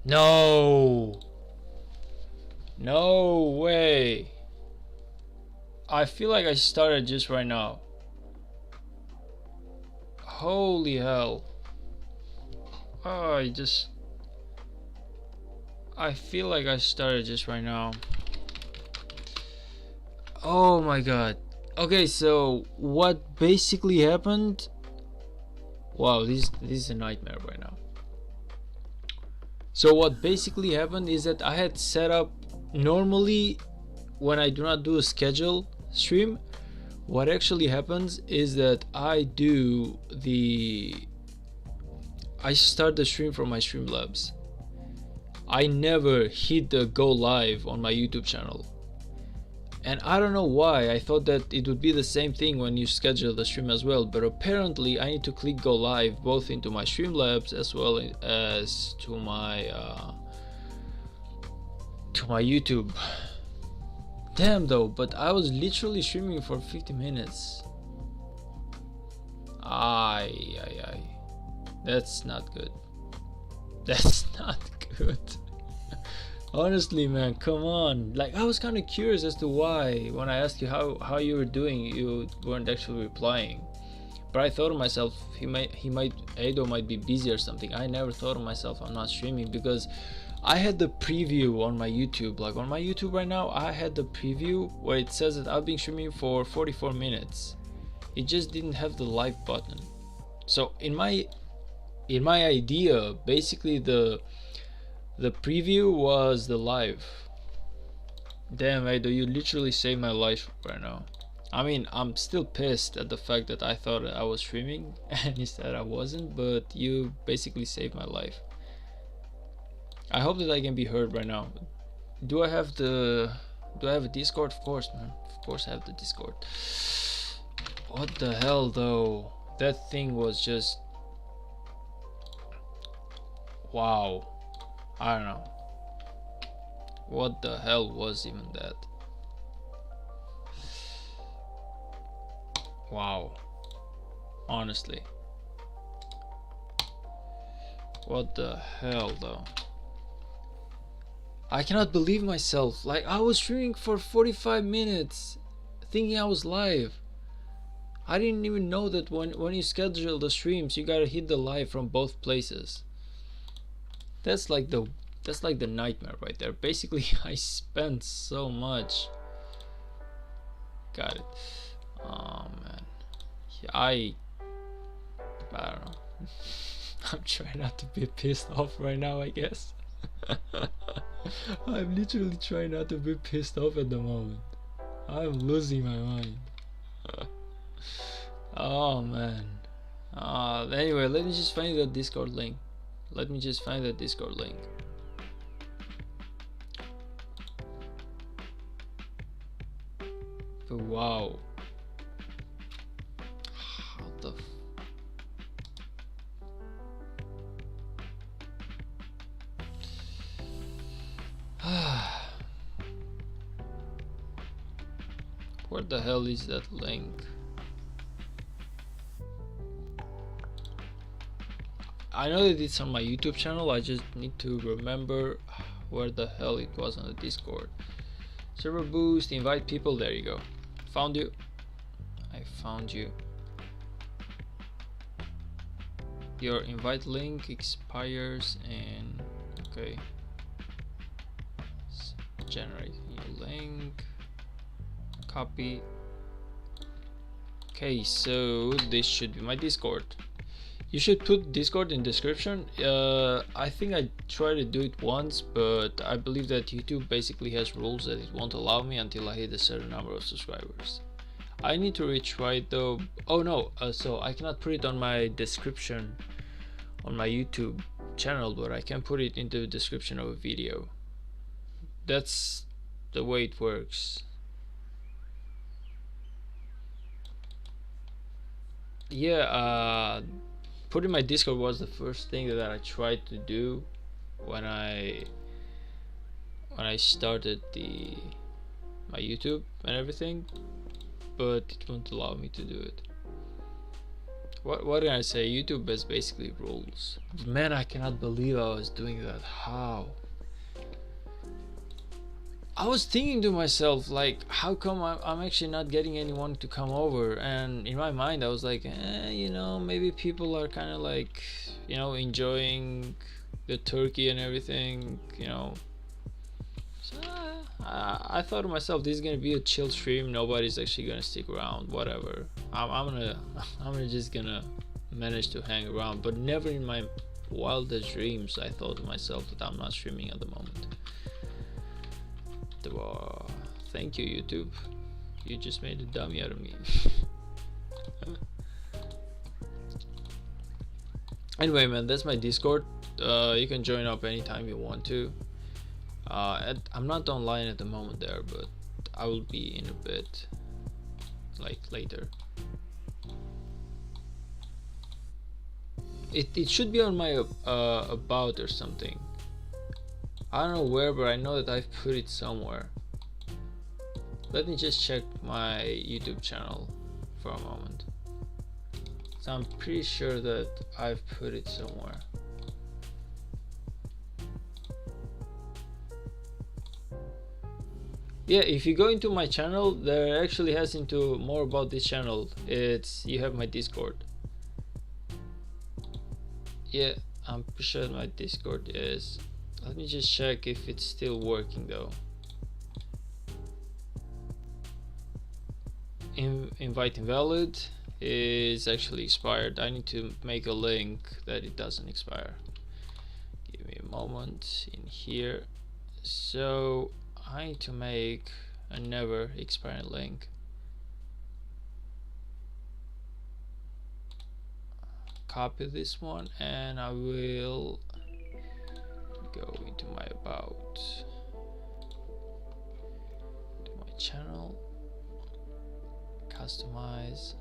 No! No way! I feel like I started just right now. Holy hell. Oh, I feel like I started just right now. Oh my god. Okay, so what basically happened? Wow, this is a nightmare right now. So what basically happened is that I had set up normally when I do not do a schedule stream, what actually happens is that I start the stream from my Streamlabs. I never hit the go live on my YouTube channel. And I don't know why, I thought that it would be the same thing when you schedule the stream as well, but apparently I need to click go live both into my Streamlabs as well as to my YouTube. Damn though, but I was literally streaming for 50 minutes. Ay. That's not good. That's not good. Honestly, man, come on. Like, I was kind of curious as to why when I asked you how you were doing, you weren't actually replying. But I thought to myself, Ado might be busy or something. I never thought to myself I'm not streaming, because I had the preview on my YouTube. Like on my YouTube right now, I had the preview where it says that I've been streaming for 44 minutes. It just didn't have the live button. So in my idea, basically the preview was the live. Damn, Ado, you literally saved my life right now. I mean, I'm still pissed at the fact that I thought I was streaming and instead I wasn't, but you basically saved my life. I hope that I can be heard right now. Do I have a Discord? Of course, man. Of course I have the Discord. What the hell though? That thing was just... wow. I don't know. What the hell was even that? Wow. Honestly. What the hell though? I cannot believe myself. Like, I was streaming for 45 minutes thinking I was live. I didn't even know that when you schedule the streams, you gotta hit the live from both places. That's like the nightmare right there. Basically, I spent so much. Got it. Oh man. Yeah, I don't know. I'm trying not to be pissed off right now, I guess. I'm literally trying not to be pissed off at the moment. I'm losing my mind. Oh man. Anyway, let me just find the Discord link. But wow. What the where the hell is that link? I know that it's on my YouTube channel, I just need to remember where the hell it was on the Discord. Server boost, invite people, there you go. Found you. I found you. Your invite link expires in... okay. Generate new link. Copy. Okay, so this should be my Discord. You should put Discord in description. I think I tried to do it once, but I believe that YouTube basically has rules that it won't allow me until I hit a certain number of subscribers. I need to retry it though. Oh no, so I cannot put it on my description on my YouTube channel, but I can put it in the description of a video. That's the way it works. Yeah, putting my Discord was the first thing that I tried to do when I started my YouTube and everything, but it won't allow me to do it. what can I say? YouTube is basically rules. Man, I cannot believe I was doing that. How? I was thinking to myself, like, how come I'm actually not getting anyone to come over? And in my mind, I was like, you know, maybe people are kind of like, you know, enjoying the turkey and everything, you know. So I thought to myself, this is gonna be a chill stream. Nobody's actually gonna stick around. Whatever. I'm gonna just gonna manage to hang around. But never in my wildest dreams I thought to myself that I'm not streaming at the moment. Thank you, YouTube. You just made a dummy out of me. Anyway, man, that's my Discord. You can join up anytime you want to. I'm not online at the moment there, but I will be in a bit, like later. It should be on my about or something. I don't know where, but I know that I've put it somewhere. Let me just check my YouTube channel for a moment. So I'm pretty sure that I've put it somewhere. Yeah, if you go into my channel, there actually has into more about this channel. You have my Discord. Yeah, I'm pretty sure my Discord is. Let me just check if it's still working though. Invite invalid is actually expired. I need to make a link that it doesn't expire. Give me a moment in here. So I need to make a never expiring link. Copy this one and I will go into my about, to my channel, customize,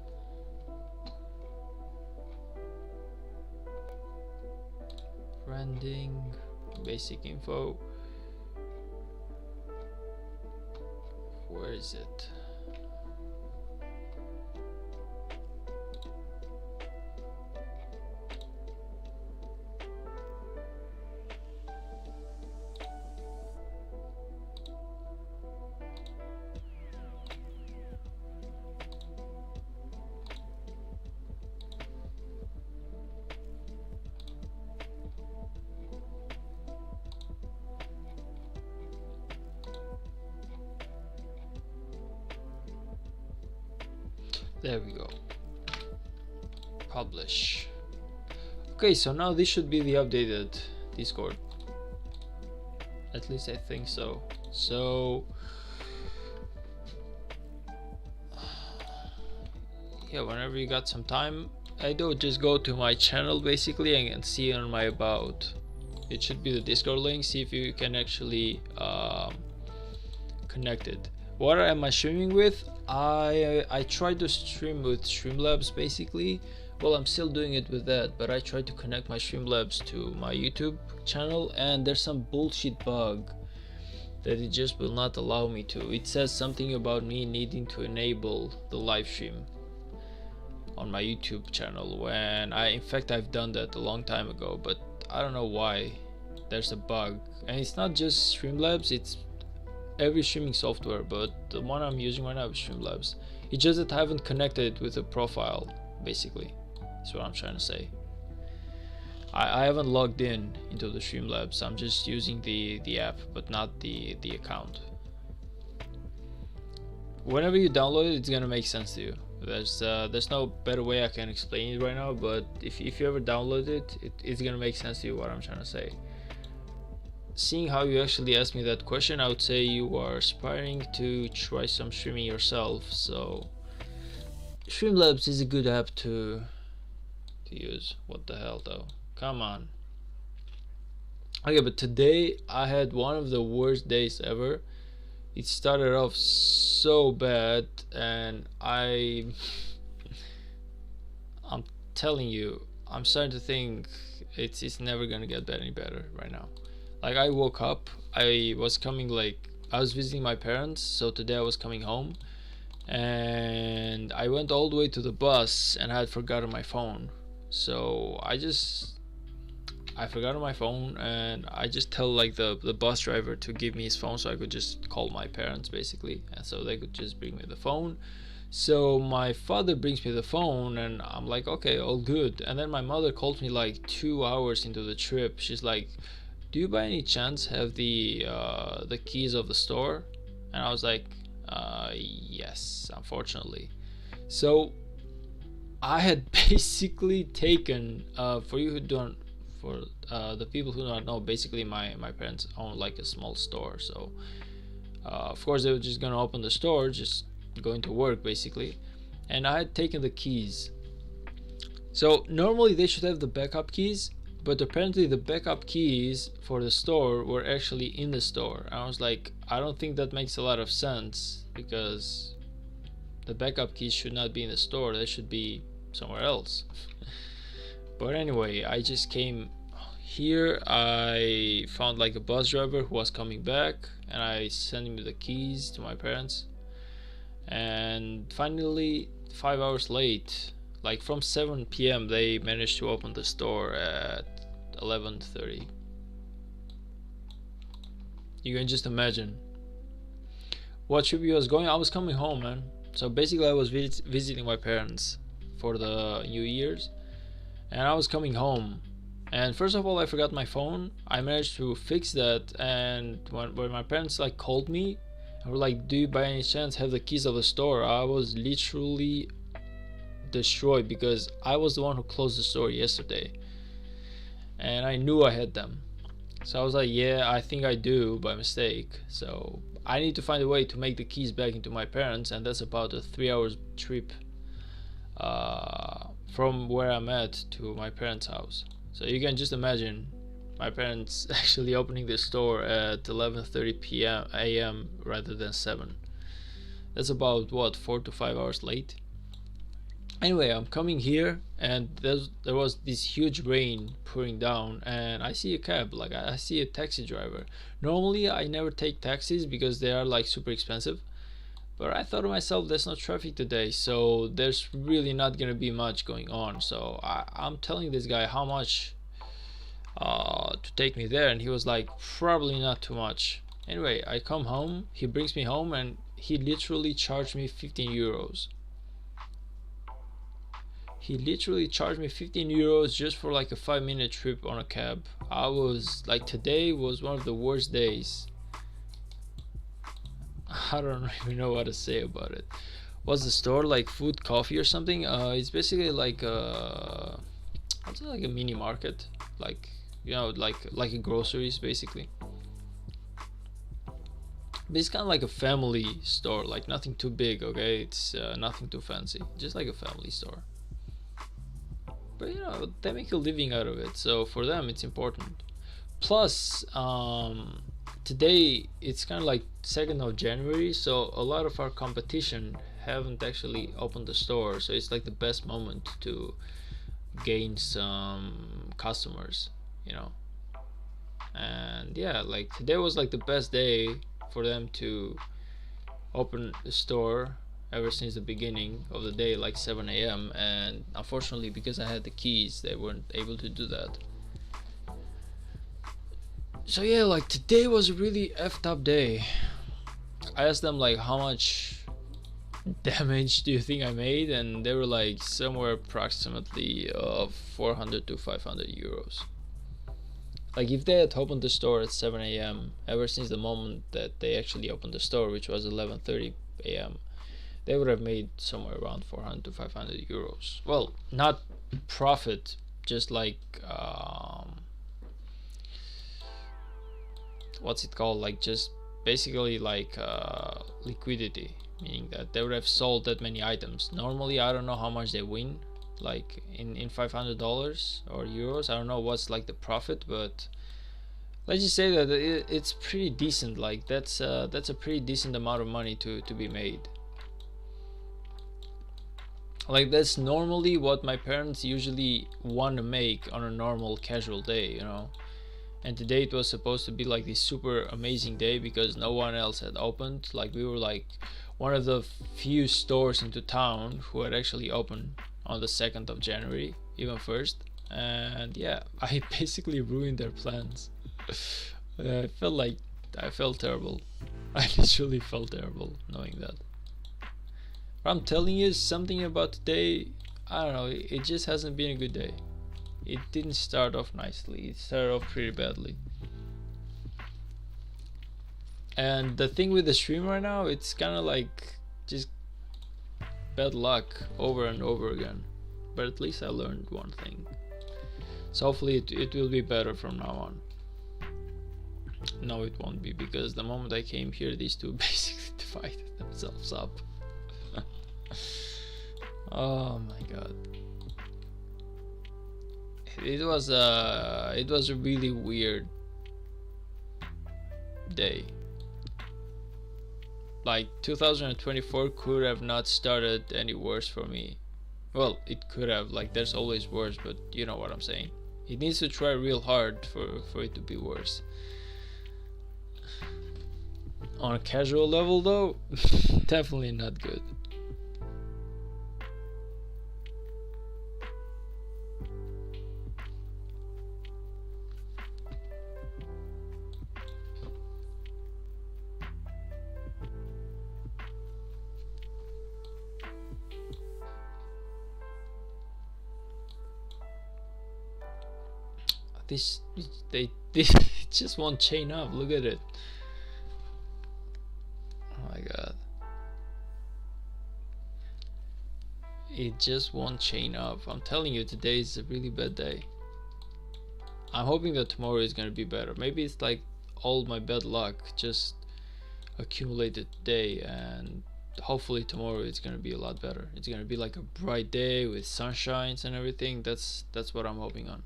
branding, basic info. Where is it? There we go. Publish. Okay, so now this should be the updated Discord. At least I think so. So yeah, whenever you got some time, I do just go to my channel basically and see on my about. It should be the Discord link. See if you can actually connect it. What am I streaming with? I tried to stream with Streamlabs basically. Well, I'm still doing it with that, but I tried to connect my Streamlabs to my YouTube channel and there's some bullshit bug that it just will not allow me to. It says something about me needing to enable the live stream on my YouTube channel when in fact I've done that a long time ago, but I don't know why there's a bug. And it's not just Streamlabs, it's every streaming software, but the one I'm using right now is Streamlabs. It's just that I haven't connected it with a profile, basically. That's what I'm trying to say. I haven't logged into the Streamlabs. I'm just using the app, but not the account. Whenever you download it, it's gonna make sense to you. There's no better way I can explain it right now, but if you ever download it, it's gonna make sense to you what I'm trying to say. Seeing how you actually asked me that question, I would say you are aspiring to try some streaming yourself, so Streamlabs is a good app to use. What the hell though? Come on. Okay, but today I had one of the worst days ever. It started off so bad and I'm telling you, I'm starting to think it's never gonna get any better right now. Like, I woke up, I was visiting my parents, so today I was coming home and I went all the way to the bus and I had forgotten my phone. So I forgot my phone, and I just tell like the bus driver to give me his phone so I could just call my parents basically, and so they could just bring me the phone. So my father brings me the phone, and I'm like, okay, all good. And then my mother calls me like 2 hours into the trip. She's like, do you by any chance have the keys of the store? And I was like, yes, unfortunately. So I had basically taken, for you who don't, for the people who don't know, basically my parents own like a small store. So of course they were just gonna open the store, just going to work basically. And I had taken the keys. So normally they should have the backup keys, but apparently the backup keys for the store were actually in the store. I was like, I don't think that makes a lot of sense, because the backup keys should not be in the store, they should be somewhere else. But anyway, I just came here, I found like a bus driver who was coming back, and I sent him the keys to my parents. And finally, 5 hours late, like from 7 p.m. they managed to open the store at 11:30. You can just imagine what trip he was going. I was coming home, man. So basically I was visiting my parents for the New Year's, and I was coming home, and first of all I forgot my phone. I managed to fix that, and when my parents like called me and were like, do you by any chance have the keys of the store, I was literally destroyed, because I was the one who closed the store yesterday and I knew I had them. So I was like, yeah, I think I do by mistake, so I need to find a way to make the keys back into my parents, and that's about a 3 hour trip from where I'm at to my parents' house. So you can just imagine my parents actually opening the store at 11:30 p.m. a.m. rather than 7. That's about what, 4 to 5 hours late. Anyway, I'm coming here, and there was this huge rain pouring down, and I see a cab, like I see a taxi driver. Normally I never take taxis because they are like super expensive, but I thought to myself, there's no traffic today, so there's really not gonna be much going on. So I'm telling this guy how much to take me there, and he was like, probably not too much. Anyway, I come home, he brings me home, and he literally charged me 15 euros. He literally charged me 15 euros just for like a 5-minute trip on a cab. I was like, today was one of the worst days. I don't even know what to say about it. Was the store like food, coffee or something? It's basically like it's like a mini market, like, you know, like a groceries basically. But it's kind of like a family store, like nothing too big, okay? It's nothing too fancy, just like a family store. But you know, they make a living out of it, so for them it's important. Plus, today it's kind of like 2nd of January, so a lot of our competition haven't actually opened the store, so it's like the best moment to gain some customers, you know. And yeah, like today was like the best day for them to open the store ever since the beginning of the day, like 7 a.m. And unfortunately, because I had the keys, they weren't able to do that. So yeah, like today was a really effed up day. I asked them like, how much damage do you think I made, and they were like somewhere approximately of 400 to 500 euros. Like if they had opened the store at 7 a.m. ever since the moment that they actually opened the store, which was 11:30 a.m., they would have made somewhere around 400 to 500 euros. Well, not profit, just like what's it called, like just basically like liquidity, meaning that they would have sold that many items. Normally I don't know how much they win, like in $500 or euros, I don't know what's like the profit, but let's just say that it's pretty decent. Like that's a pretty decent amount of money to be made. Like that's normally what my parents usually want to make on a normal casual day, you know. And today it was supposed to be like this super amazing day because no one else had opened. Like we were like, one of the few stores into town who had actually opened on the 2nd of January, even first. And yeah, I basically ruined their plans. I felt terrible. I literally felt terrible knowing that. But I'm telling you something about today. I don't know, it just hasn't been a good day. It didn't start off nicely. It started off pretty badly. And the thing with the stream right now, it's kind of like just bad luck over and over again. But at least I learned one thing. So hopefully it will be better from now on. No, it won't be, because the moment I came here, these two basically divided themselves up. Oh my god. It was a really weird day. Like 2024 could have not started any worse for me. Well, it could have, like there's always worse, but you know what I'm saying. It needs to try real hard for it to be worse. On a casual level though, definitely not good. They just won't chain up. Look at it. Oh my god. It just won't chain up. I'm telling you, today is a really bad day. I'm hoping that tomorrow is gonna be better. Maybe it's like all my bad luck just accumulated today, and hopefully tomorrow it's gonna be a lot better. It's gonna be like a bright day with sunshines and everything. That's what I'm hoping on.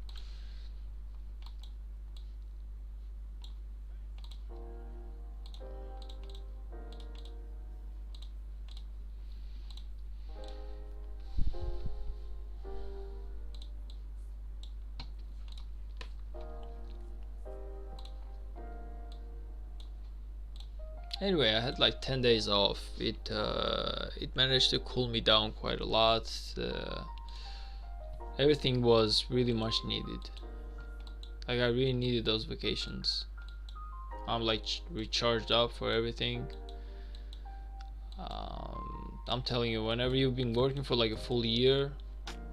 Anyway, I had like 10 days off. It managed to cool me down quite a lot. Everything was really much needed. Like I really needed those vacations. I'm like recharged up for everything. I'm telling you, whenever you've been working for like a full year,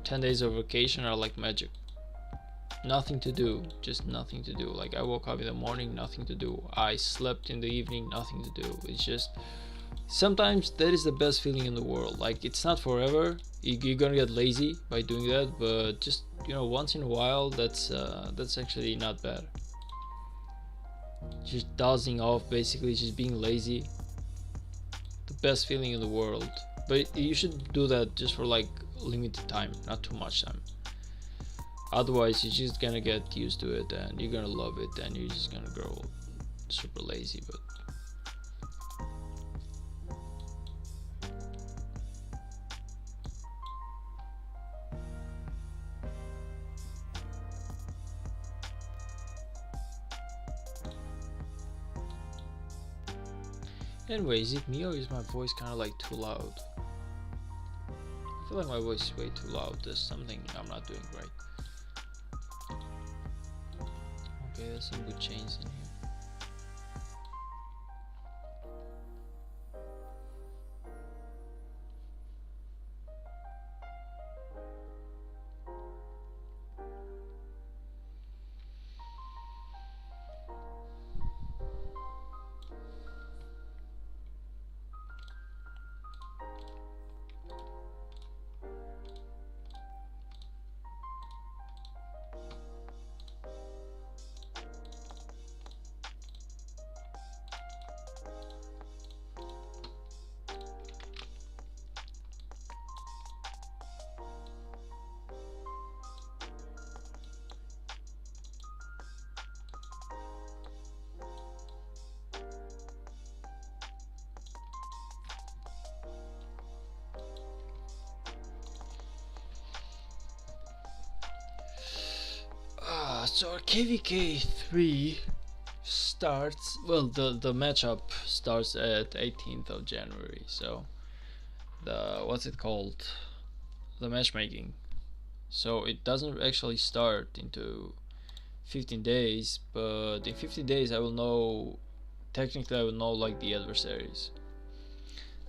10 days of vacation are like magic. Nothing to do, just nothing to do. Like I woke up in the morning, nothing to do. I slept in the evening, nothing to do. It's just, sometimes that is the best feeling in the world. Like it's not forever, you're gonna get lazy by doing that, but just, you know, once in a while, that's actually not bad. Just dozing off, basically just being lazy, the best feeling in the world. But you should do that just for like limited time, not too much time. Otherwise you're just gonna get used to it and you're gonna love it and you're just gonna grow super lazy. But anyway, is it me or is my voice kind of like too loud? I feel like my voice is way too loud. There's something I'm not doing right. Okay, there's some good chains in here. So our KVK 3 starts, well, the matchup starts at 18th of January, so the, what's it called, the matchmaking, so it doesn't actually start into 15 days, but in 15 days I will know, technically I will know like the adversaries,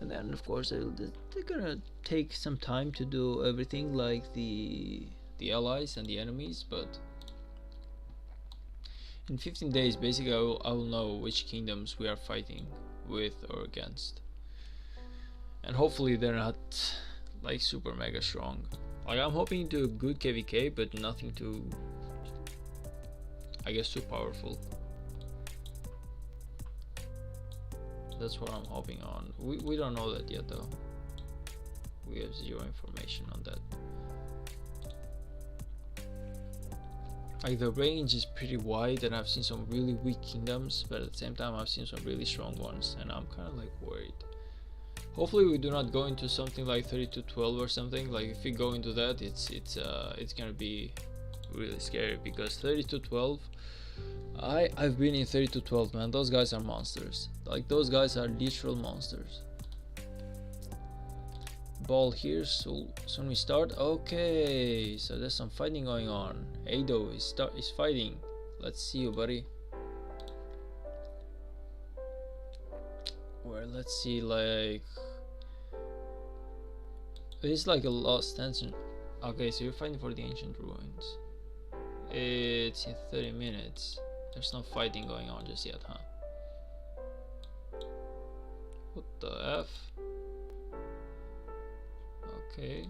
and then of course they're gonna take some time to do everything like the allies and the enemies, but in 15 days basically I will know which kingdoms we are fighting with or against, and hopefully they're not like super mega strong. Like I'm hoping to a good KVK, but nothing too, I guess, too powerful. That's what I'm hoping on. We don't know that yet though. We have zero information on that. Like the range is pretty wide, and I've seen some really weak kingdoms, but at the same time I've seen some really strong ones, and I'm kind of like worried. Hopefully we do not go into something like 32-12 or something. Like if we go into that, it's gonna be really scary, because 32-12, I've been in 32-12, man. Those guys are monsters. Like those guys are literal monsters. Ball here, so soon we start. Okay, so there's some fighting going on. Ado is fighting. Let's see you, buddy. Where, let's see, like it's like a lost tension. Okay, so you're fighting for the ancient ruins. It's in 30 minutes. There's no fighting going on just yet, huh? What the F? Okay.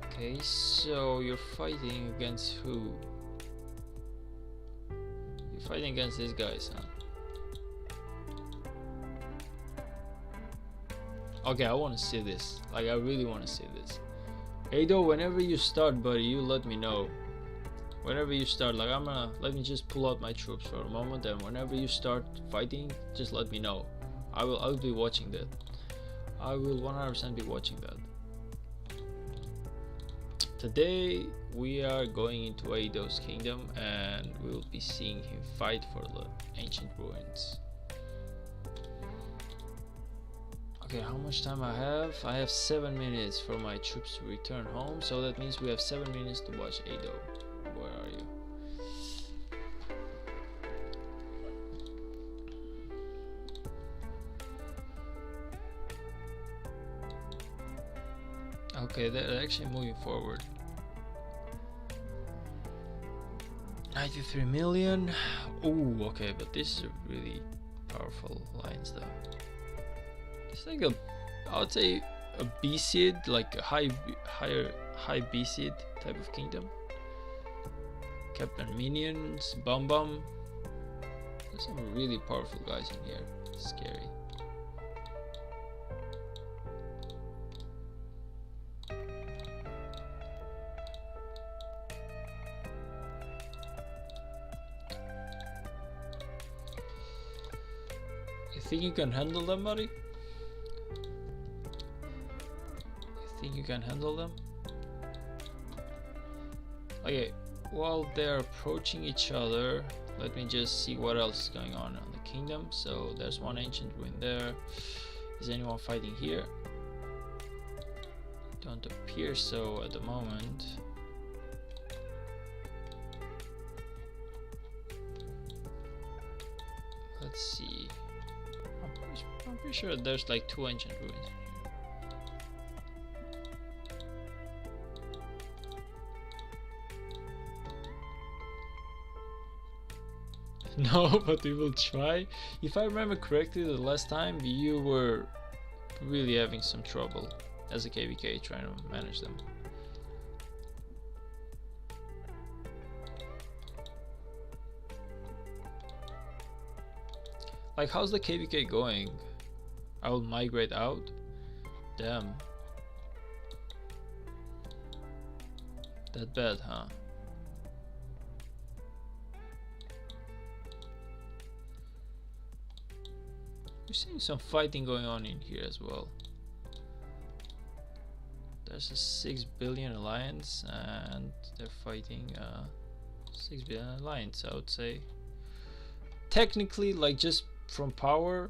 Okay, so you're fighting against who? You're fighting against these guys, huh? Okay, I want to see this. Like, I really want to see this. Ado, whenever you start, buddy, you let me know. Whenever you start, like, let me just pull out my troops for a moment, and whenever you start fighting, just let me know. I will be watching that. I will 100% be watching that. Today we are going into Ado's kingdom, and we will be seeing him fight for the ancient ruins. Okay, how much time I have? I have 7 minutes for my troops to return home, so that means we have 7 minutes to watch Ado. Where are you? Okay, they're actually moving forward. 93 million. Ooh, okay, but this is a really powerful alliance though. It's like a, I would say a B seed, like a high B seed type of kingdom. Captain Minions, Bum Bum. There's some really powerful guys in here. It's scary. You think you can handle them, buddy? You think you can handle them? Okay, while they're approaching each other, let me just see what else is going on in the kingdom. So there's one ancient ruin there. Is anyone fighting here? Don't appear so at the moment. Let's see. I'm pretty sure there's like 2 ancient ruins. No, but we will try. If I remember correctly, the last time you were really having some trouble as a KVK trying to manage them. Like, how's the KVK going? I will migrate out. Damn. That bad, huh? We're seeing some fighting going on in here as well. There's a 6 billion alliance, and they're fighting 6 billion alliance, I would say. Technically, like just from power,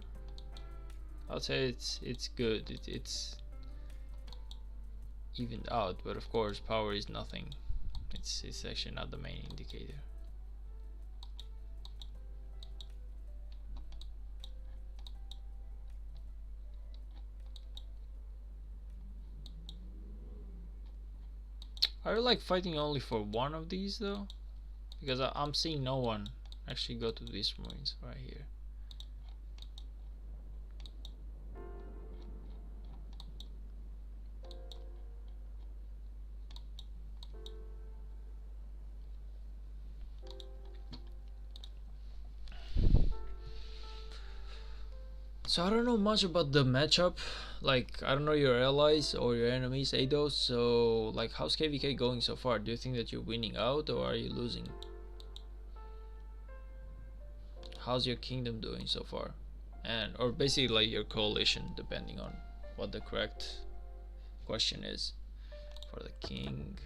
I would say it's good. It's evened out, but of course power is nothing. It's actually not the main indicator. Are you like fighting only for one of these though? Because I'm seeing no one actually go to these ruins right here. So I don't know much about the matchup. Like, I don't know your allies or your enemies, Eidos. So like, how's KVK going so far? Do you think that you're winning out or are you losing? How's your kingdom doing so far? And or basically like your coalition, depending on what the correct question is for the king.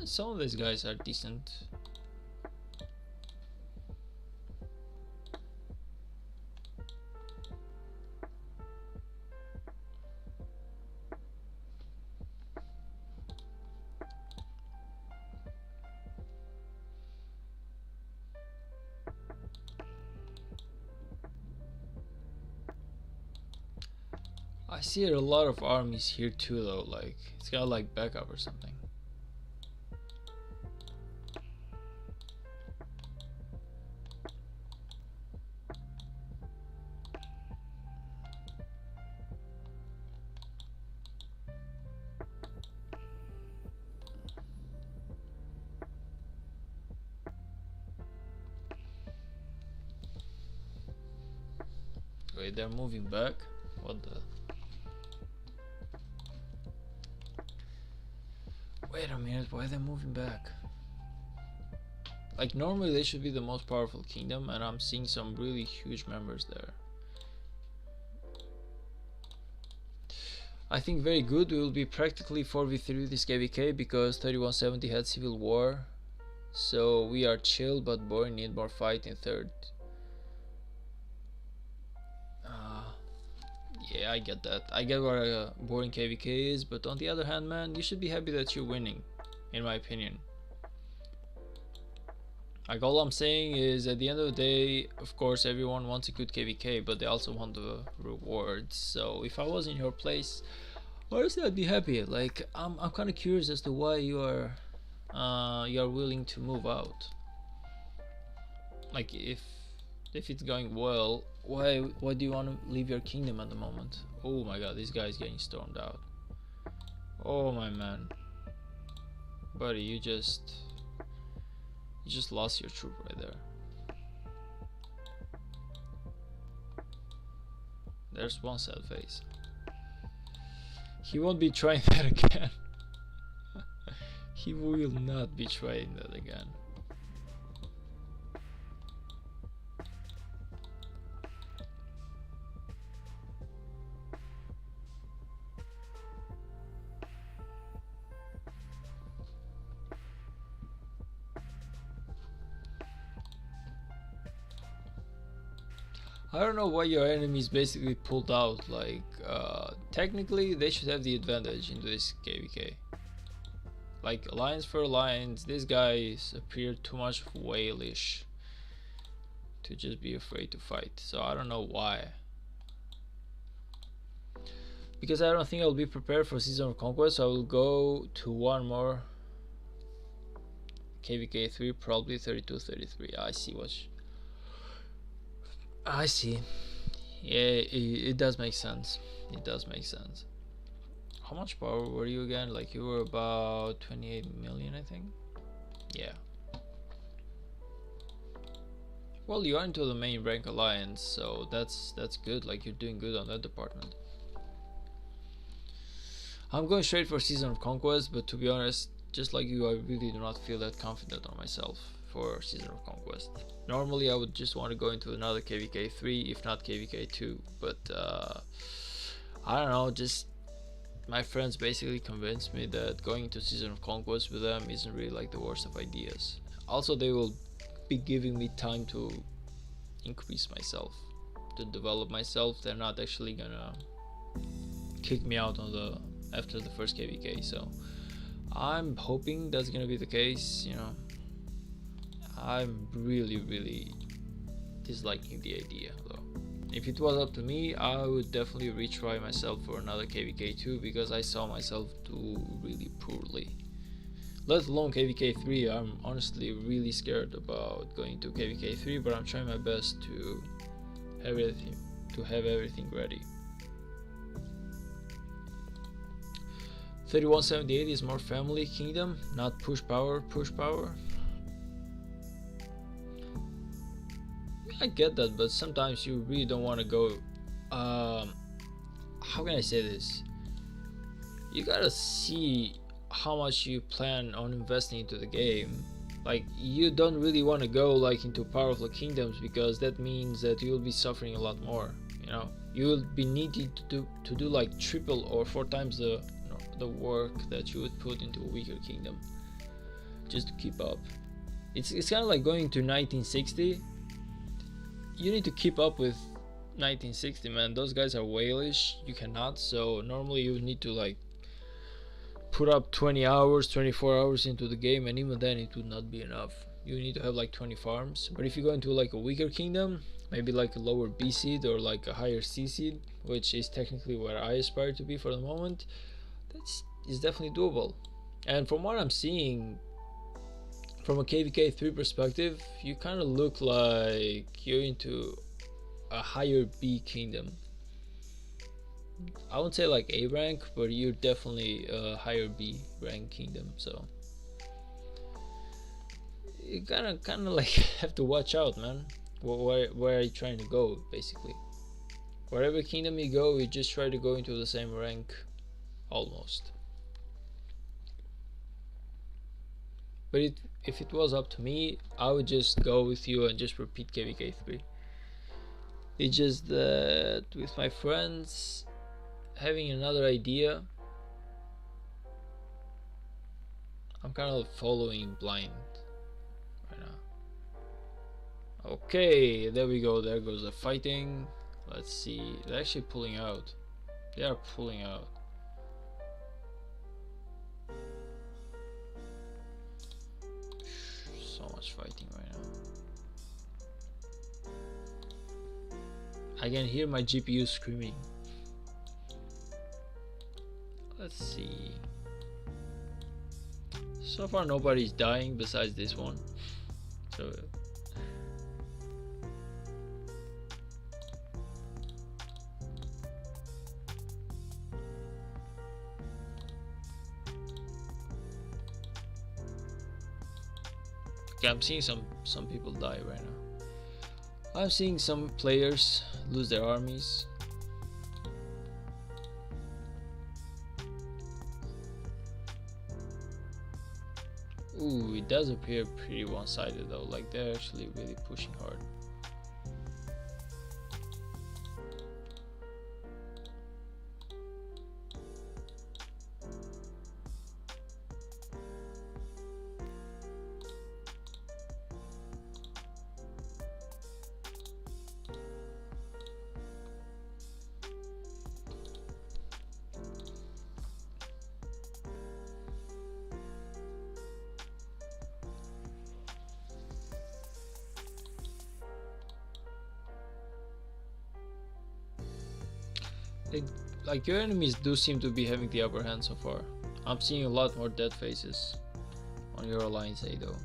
Some of these guys are decent. I see a lot of armies here too though, like it's got like backup or something. Wait, they're moving back? What the? Wait a minute, why are they moving back? Like normally they should be the most powerful kingdom and I'm seeing some really huge members there. I think very good. We will be practically 4v3 with this KVK because 3170 had civil war. So we are chill but boring, need more fight in third. Yeah, I get that. I get what a boring KVK is, but on the other hand, man, you should be happy that you're winning, in my opinion. Like, all I'm saying is, at the end of the day, of course, everyone wants a good KVK, but they also want the rewards. So, if I was in your place, honestly, I'd be happy. Like, I'm kind of curious as to why you are willing to move out. Like, if it's going well, why do you want to leave your kingdom at the moment? Oh my god, this guy is getting stormed out. Oh my man, buddy, you just lost your troop right there. There's one sad face. He won't be trying that again. He will not be trying that again. I don't know why your enemies basically pulled out. Like, technically they should have the advantage into this KVK. Like, alliance for alliance, these guys appear too much whalish to just be afraid to fight. So I don't know why. Because I don't think I'll be prepared for Season of Conquest, so I will go to one more KVK 3, probably 32-33. I see what I see. Yeah, it does make sense. It does make sense. How much power were you again? Like, you were about 28 million, I think. Yeah. Well, you are into the main rank alliance, so that's good. Like, you're doing good on that department. I'm going straight for Season of Conquest, but to be honest, just like you, I really do not feel that confident on myself for Season of Conquest. Normally I would just want to go into another KVK 3, if not KVK 2, but I don't know, just my friends basically convinced me that going to Season of Conquest with them isn't really like the worst of ideas. Also, they will be giving me time to increase myself, to develop myself. They're not actually gonna kick me out on the after the first KVK, so I'm hoping that's gonna be the case. You know, I'm really disliking the idea though. If it was up to me, I would definitely retry myself for another KVK 2 because I saw myself do really poorly. Let alone KVK 3, I'm honestly really scared about going to KVK 3, but I'm trying my best to have everything ready. 3178 is more family kingdom, not push power. I get that, but sometimes you really don't want to go. How can I say this? You gotta see how much you plan on investing into the game. Like, you don't really want to go like into powerful kingdoms because that means that you'll be suffering a lot more. You know, you'll be needing to do like triple or 4 times the work that you would put into a weaker kingdom just to keep up. It's kind of like going to 1960. You need to keep up with 1960, man. Those guys are whalish. You cannot. So normally you need to like put up 20 hours, 24 hours into the game, and even then it would not be enough. You need to have like 20 farms. But if you go into like a weaker kingdom, maybe like a lower B seed or like a higher C seed, which is technically where I aspire to be for the moment, is definitely doable. And from what I'm seeing, from a KVK 3 perspective, you kind of look like you're into a higher B kingdom. I wouldn't say like A rank, but you're definitely a higher B rank kingdom. So you kind of like have to watch out, man. Where are you trying to go? Basically, wherever kingdom you go, you just try to go into the same rank, almost. But if it was up to me, I would just go with you and just repeat KVK 3. It's just that with my friends having another idea, I'm kind of following blind right now. Okay, there we go. There goes the fighting. Let's see. They're actually pulling out. They are pulling out. So much fighting right now. I can hear my GPU screaming. Let's see. So far nobody's dying besides this one. So okay, I'm seeing some people die right now. I'm seeing some players lose their armies. Ooh, it does appear pretty one-sided though, like they're actually really pushing hard. Like your enemies do seem to be having the upper hand so far. I'm seeing a lot more dead faces on your alliance A though.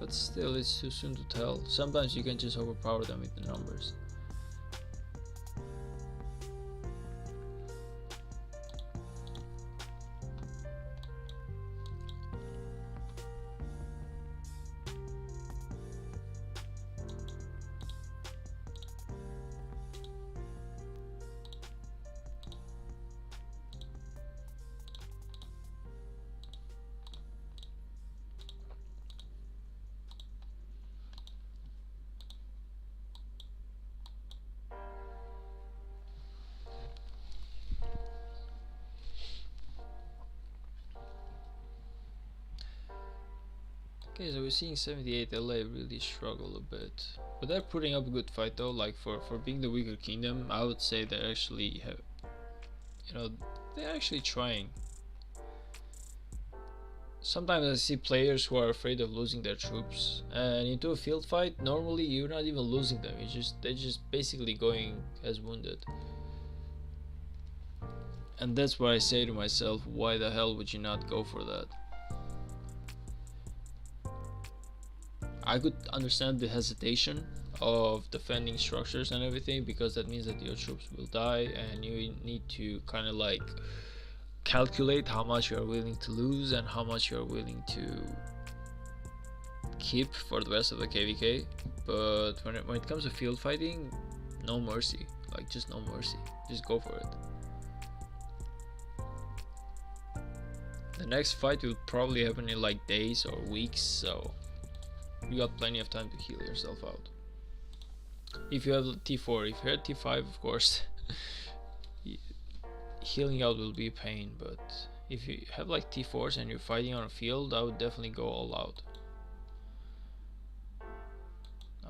But still, it's too soon to tell. Sometimes you can just overpower them with the numbers. Okay, so we're seeing 78 LA really struggle a bit, but they're putting up a good fight though. Like for being the weaker kingdom, I would say they actually have, you know, they're actually trying. Sometimes I see players who are afraid of losing their troops, and into a field fight, normally you're not even losing them. They're just basically going as wounded. And that's why I say to myself, why the hell would you not go for that? I could understand the hesitation of defending structures and everything, because that means that your troops will die and you need to kind of like calculate how much you are willing to lose and how much you are willing to keep for the rest of the KVK. But when it comes to field fighting, no mercy. Like, just no mercy. Just go for it. The next fight will probably happen in like days or weeks, so you got plenty of time to heal yourself out. If you have T4, if you had T5, of course, healing out will be a pain, but if you have like T4s and you're fighting on a field, I would definitely go all out.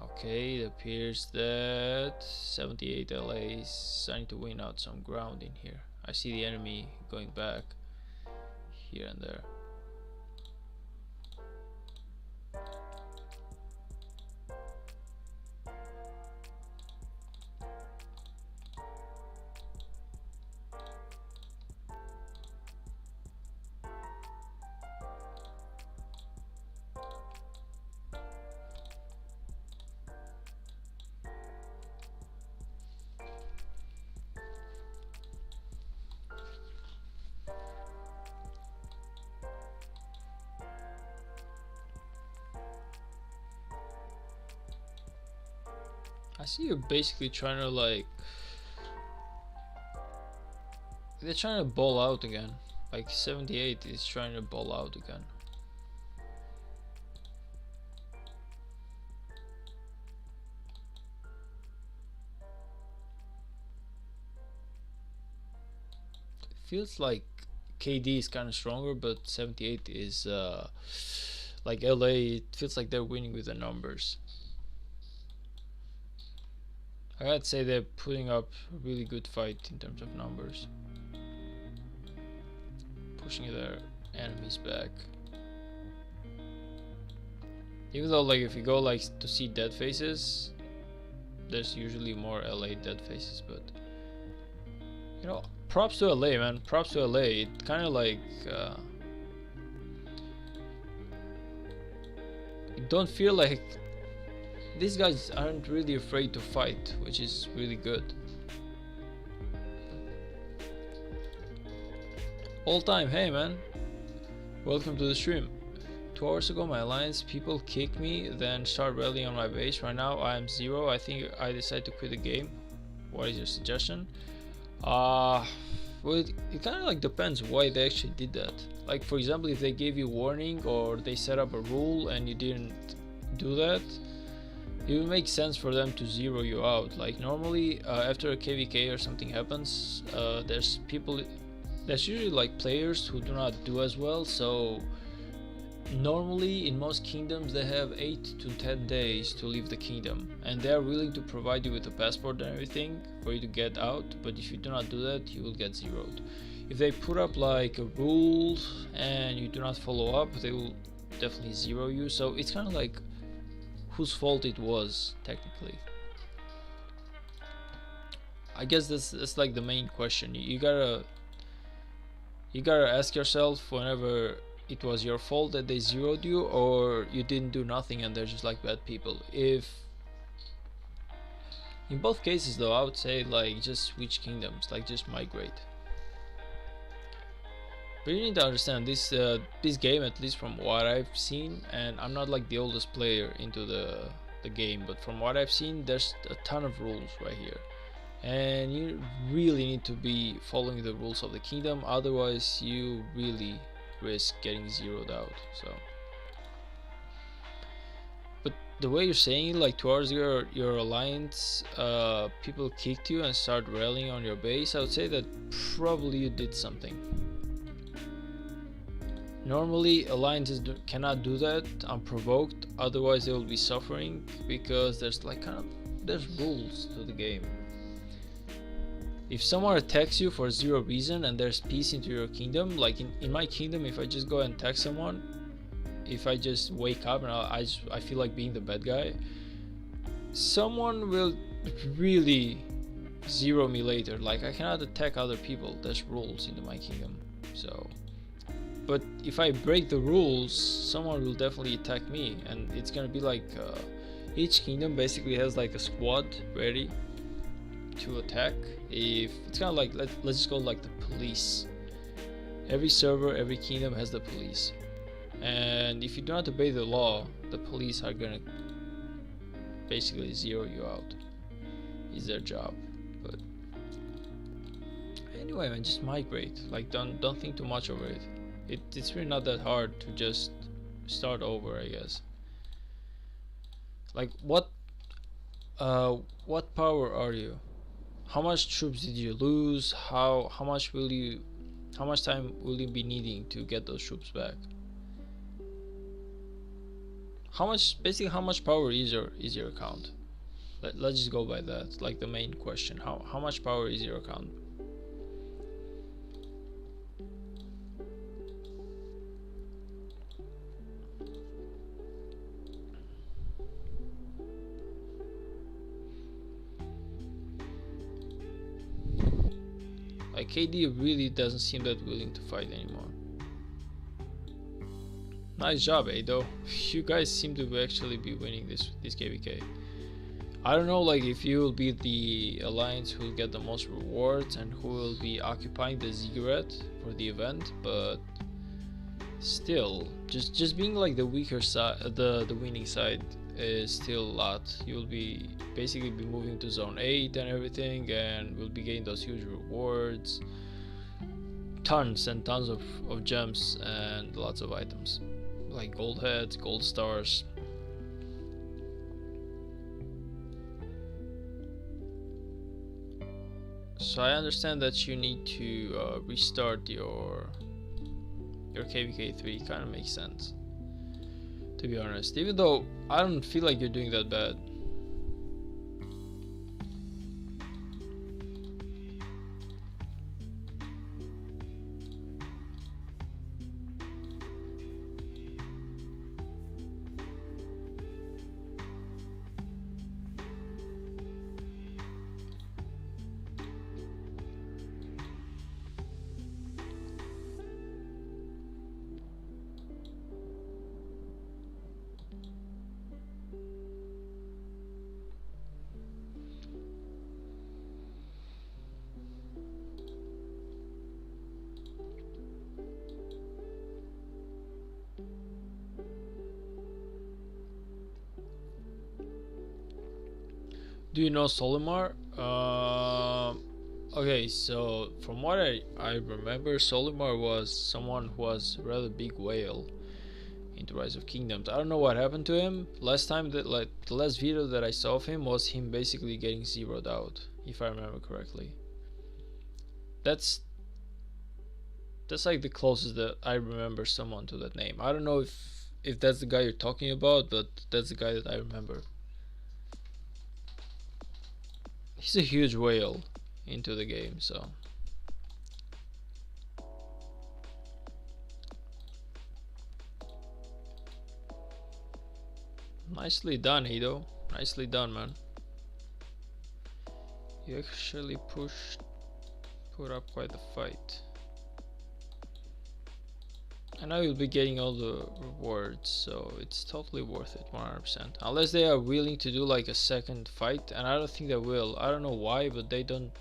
Okay, it appears that 78 LA is starting to win out some ground in here. I see the enemy going back here and there. I see you're basically trying to like, they're trying to ball out again. Like 78 is trying to ball out again. It feels like KD is kind of stronger, but 78 is like LA. It feels like they're winning with the numbers. I gotta say they're putting up a really good fight in terms of numbers. Pushing their enemies back. Even though like if you go like to see dead faces, there's usually more LA dead faces, but you know, props to LA, man. Props to LA. It kind of like you don't feel like these guys aren't really afraid to fight, which is really good. All time, hey man, welcome to the stream. 2 hours ago my alliance people kicked me, then start rallying on my base. Right now I am 0. I think I decided to quit the game. What is your suggestion? Well, it kind of like depends why they actually did that. Like for example, if they gave you warning or they set up a rule and you didn't do that, it would make sense for them to zero you out. Like normally after a KVK or something happens, there's usually like players who do not do as well, so normally in most kingdoms they have 8 to 10 days to leave the kingdom, and they are willing to provide you with a passport and everything for you to get out, but if you do not do that, you will get zeroed. If they put up like a rule and you do not follow up, they will definitely zero you. So it's kind of like whose fault it was technically. I guess that's like the main question. You gotta ask yourself whenever it was your fault that they zeroed you, or you didn't do nothing and they're just like bad people. If in both cases though, I would say like just switch kingdoms, like just migrate. But you need to understand this this game, at least from what I've seen, and I'm not like the oldest player into the game, but from what I've seen, there's a ton of rules right here, and you really need to be following the rules of the kingdom, otherwise you really risk getting zeroed out. So, but the way you're saying it, like towards your alliance, people kicked you and start rallying on your base, I would say that probably you did something. Normally alliances cannot do that unprovoked, otherwise they will be suffering, because there's like there's rules to the game. If someone attacks you for zero reason and there's peace into your kingdom, like in my kingdom, if I just go and attack someone, if I just wake up and I feel like being the bad guy, someone will really zero me later. Like, I cannot attack other people, there's rules into my kingdom. So, but if I break the rules, someone will definitely attack me, and it's gonna be like each kingdom basically has like a squad ready to attack. If it's kind of like, let's just go like the police. Every server, every kingdom has the police, and if you do not obey the law, the police are gonna basically zero you out. It's their job. But anyway, man, just migrate. Like, don't think too much over it. It's really not that hard to just start over, I guess. Like, what power are you? How much troops did you lose? How much time will you be needing to get those troops back? How much power is your account? Let's just go by that, like the main question. How much power is your account? Like, KD really doesn't seem that willing to fight anymore. Nice job, Ado. You guys seem to actually be winning this KVK. I don't know, like, if you will be the alliance who will get the most rewards and who will be occupying the ziggurat for the event, but still, just being like the weaker side, the winning side is still a lot. You'll be basically be moving to zone 8 and everything, and we'll be getting those huge rewards, tons and tons of gems and lots of items like gold heads, gold stars. So I understand that you need to restart your KVK 3. Kind of makes sense, to be honest, even though I don't feel like you're doing that bad. Do you know Solimar? Okay, so from what I remember, Solimar was someone who was a rather big whale into Rise of Kingdoms. I don't know what happened to him. Last time that, like, the last video that I saw of him was him basically getting zeroed out, if I remember correctly. That's like the closest that I remember someone to that name. I don't know if that's the guy you're talking about, but that's the guy that I remember. He's a huge whale into the game, so. Nicely done, Ado. Nicely done, man. You actually put up quite a fight. And now you'll be getting all the rewards, so it's totally worth it, 100%. Unless they are willing to do like a second fight, and I don't think they will. I don't know why, but they don't.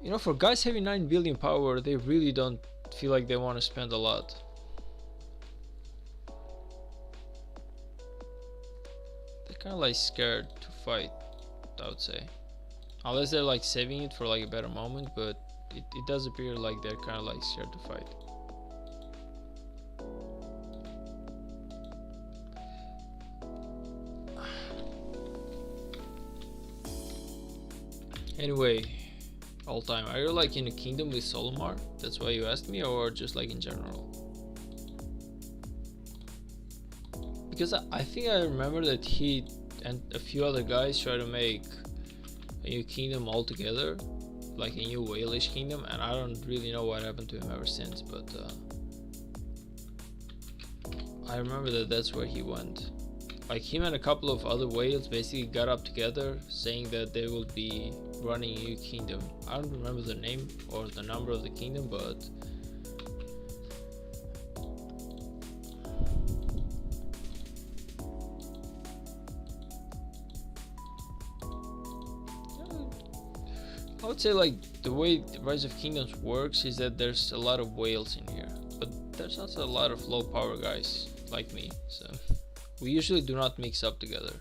You know, for guys having 9 billion power, they really don't feel like they want to spend a lot. They're kind of like scared to fight, I would say. Unless they're like saving it for like a better moment, but it does appear like they're kind of like scared to fight. Anyway, all time, are you like in a kingdom with Solimar? That's why you asked me, or just like in general? because I think I remember that he and a few other guys try to make a new kingdom altogether, like a new whalish kingdom, and I don't really know what happened to him ever since, but I remember that that's where he went. Like him and a couple of other whales basically got up together saying that they will be running a new kingdom. I don't remember the name or the number of the kingdom, but I would say like the way Rise of Kingdoms works is that there's a lot of whales in here, but there's also a lot of low power guys like me, so we usually do not mix up together.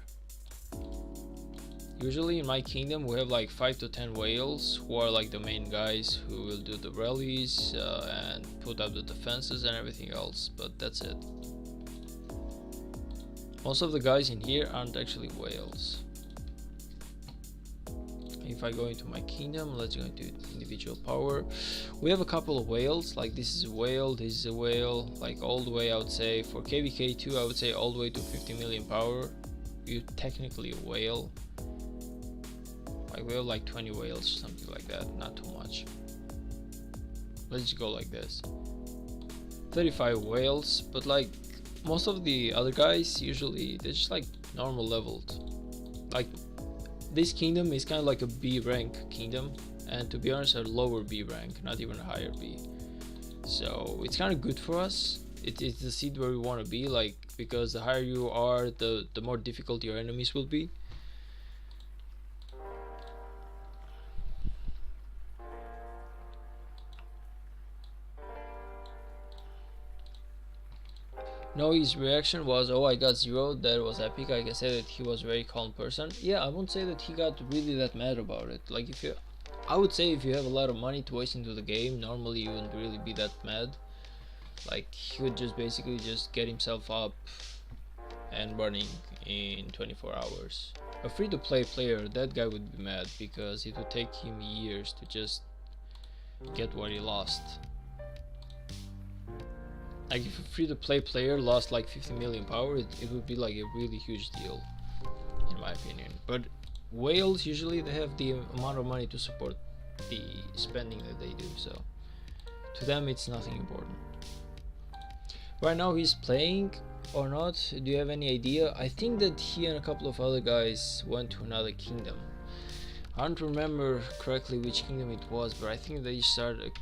Usually in my kingdom we have like 5 to 10 whales who are like the main guys who will do the rallies and put up the defenses and everything else, but that's it. Most of the guys in here aren't actually whales. If I go into my kingdom, let's go into individual power. We have a couple of whales, like this is a whale, this is a whale, like all the way I would say for KvK2 I would say all the way to 50 million power. You're technically a whale. Like we have like 20 whales, something like that, not too much. Let's just go like this. 35 whales, but like most of the other guys usually they're just like normal leveled. Like this kingdom is kind of like a B rank kingdom, and to be honest a lower B rank, not even a higher B. So it's kind of good for us. It's the seed where we want to be, like, because the higher you are, the more difficult your enemies will be. No, his reaction was, oh I got 0, that was epic. I can say that he was a very calm person. Yeah, I won't say that he got really that mad about it. Like I would say if you have a lot of money to waste into the game, normally you wouldn't really be that mad. Like he would just basically just get himself up and running in 24 hours. A free-to-play player, that guy would be mad because it would take him years to just get what he lost. Like if a free-to-play player lost like 50 million power, it would be like a really huge deal, in my opinion. But whales usually they have the amount of money to support the spending that they do, so to them it's nothing important. Right now he's playing or not, do you have any idea? I think that he and a couple of other guys went to another kingdom. I don't remember correctly which kingdom it was, but I think they started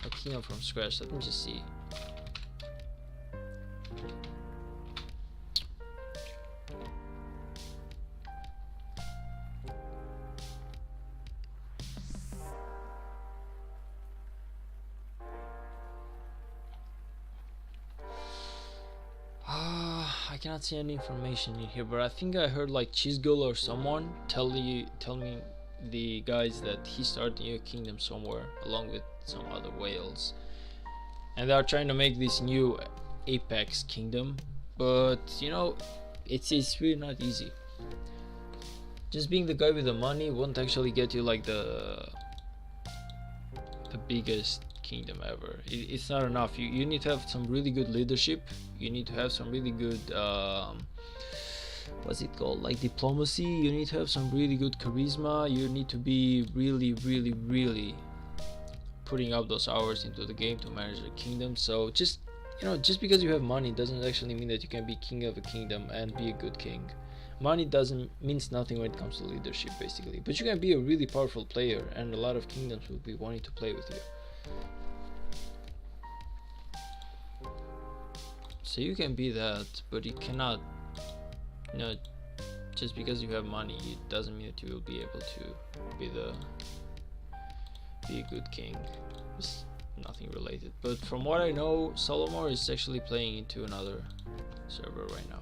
a kingdom from scratch. Let me just see. I cannot see any information in here, but I think I heard like Chisgull or someone tell me the guys that he started a new kingdom somewhere along with some other whales, and they are trying to make this new apex kingdom, but you know it's really not easy. Just being the guy with the money won't actually get you like the biggest kingdom ever. It's not enough. You need to have some really good leadership, you need to have some really good what's it called, like diplomacy, you need to have some really good charisma, you need to be really putting up those hours into the game to manage a kingdom. So just, you know, just because you have money doesn't actually mean that you can be king of a kingdom and be a good king. Money means nothing when it comes to leadership basically, but you can be a really powerful player and a lot of kingdoms will be wanting to play with you. So you can be that, but you cannot, you know, just because you have money it doesn't mean that you will be able to be a good king. It's nothing related, but from what I know, Solomor is actually playing into another server right now,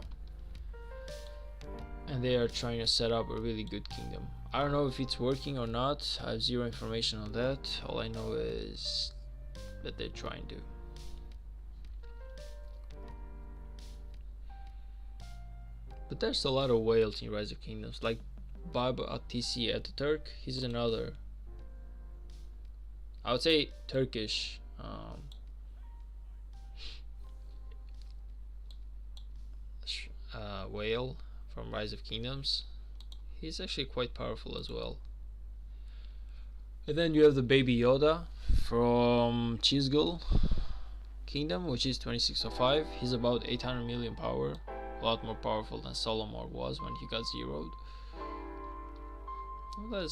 and they are trying to set up a really good kingdom. I don't know if it's working or not, I have zero information on that. All I know is that they're trying to. But there's a lot of whales in Rise of Kingdoms, like Baba Atisi Ataturk. He's another, I would say, Turkish whale from Rise of Kingdoms. He's actually quite powerful as well. And then you have the baby Yoda from Chisgul Kingdom, which is 2605. He's about 800 million power, a lot more powerful than Solomor was when he got zeroed. Well,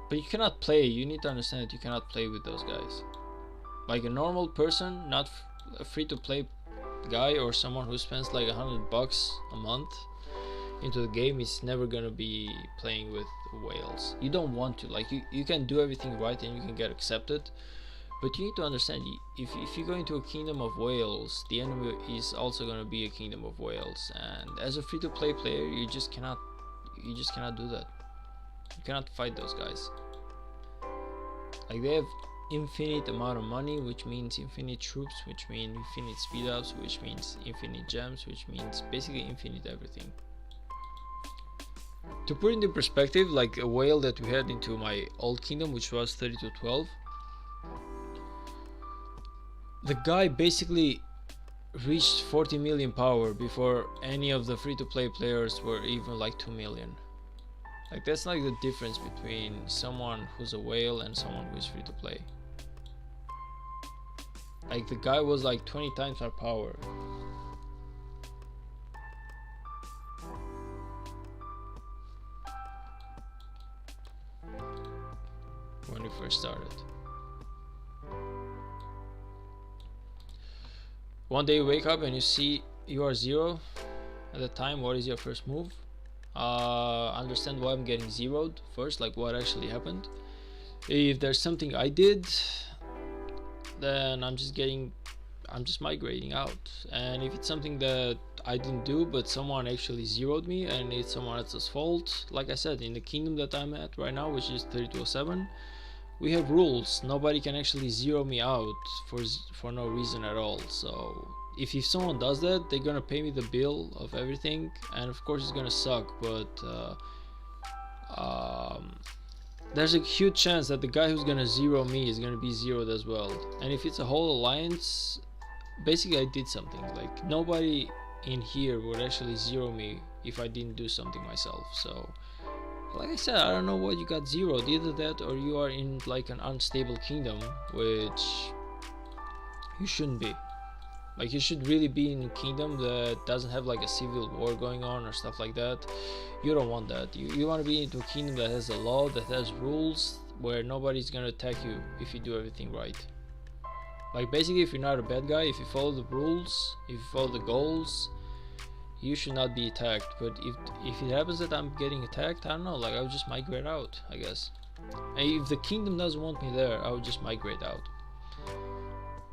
but you cannot play. You need to understand that you cannot play with those guys. Like a normal person, not a free-to-play guy or someone who spends like $100 a month into the game is never gonna be playing with whales. You don't want to. Like you can do everything right and you can get accepted, but you need to understand, if you go into a kingdom of whales, the enemy is also gonna be a kingdom of whales, and as a free-to-play player, you just cannot do that. You cannot fight those guys. Like, they have infinite amount of money, which means infinite troops, which means infinite speed ups, which means infinite gems, which means basically infinite everything. To put into perspective, like a whale that we had into my old kingdom, which was 3212, the guy basically reached 40 million power before any of the free-to-play players were even like 2 million. Like, that's like the difference between someone who's a whale and someone who's free-to-play. Like, the guy was like 20 times our power. When we first started. One day you wake up and you see you are zero at the time. What is your first move? Understand why I'm getting zeroed first, like what actually happened. If there's something I did, then I'm just migrating out. And if it's something that I didn't do but someone actually zeroed me and it's someone else's fault, like I said, in the kingdom that I'm at right now, which is 3207, we have rules. Nobody can actually zero me out for no reason at all. So if someone does that, they're gonna pay me the bill of everything, and of course it's gonna suck, but there's a huge chance that the guy who's gonna zero me is gonna be zeroed as well. And if it's a whole alliance, basically I did something. Like, nobody in here would actually zero me if I didn't do something myself. So like I said, I don't know what you got zeroed. Either that or you are in like an unstable kingdom, which you shouldn't be. Like, you should really be in a kingdom that doesn't have like a civil war going on or stuff like that. You don't want that. You want to be into a kingdom that has a law, that has rules, where nobody's gonna attack you if you do everything right. Like, basically, if you're not a bad guy, if you follow the rules, if you follow the goals, you should not be attacked. But if it happens that I'm getting attacked, I don't know, like, I would just migrate out, I guess. And if the kingdom doesn't want me there, I would just migrate out.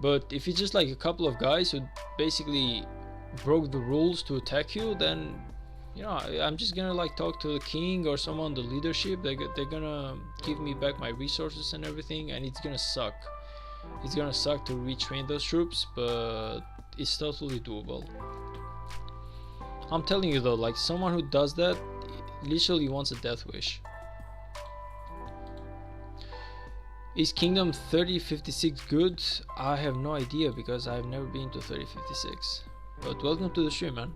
But if it's just like a couple of guys who basically broke the rules to attack you, then, you know, I'm just gonna like talk to the king or someone in the leadership. They're gonna give me back my resources and everything, and it's gonna suck. It's gonna suck to retrain those troops, but it's totally doable. I'm telling you though, like, someone who does that literally wants a death wish. Is Kingdom 3056 good? I have no idea, because I've never been to 3056. But welcome to the stream, man.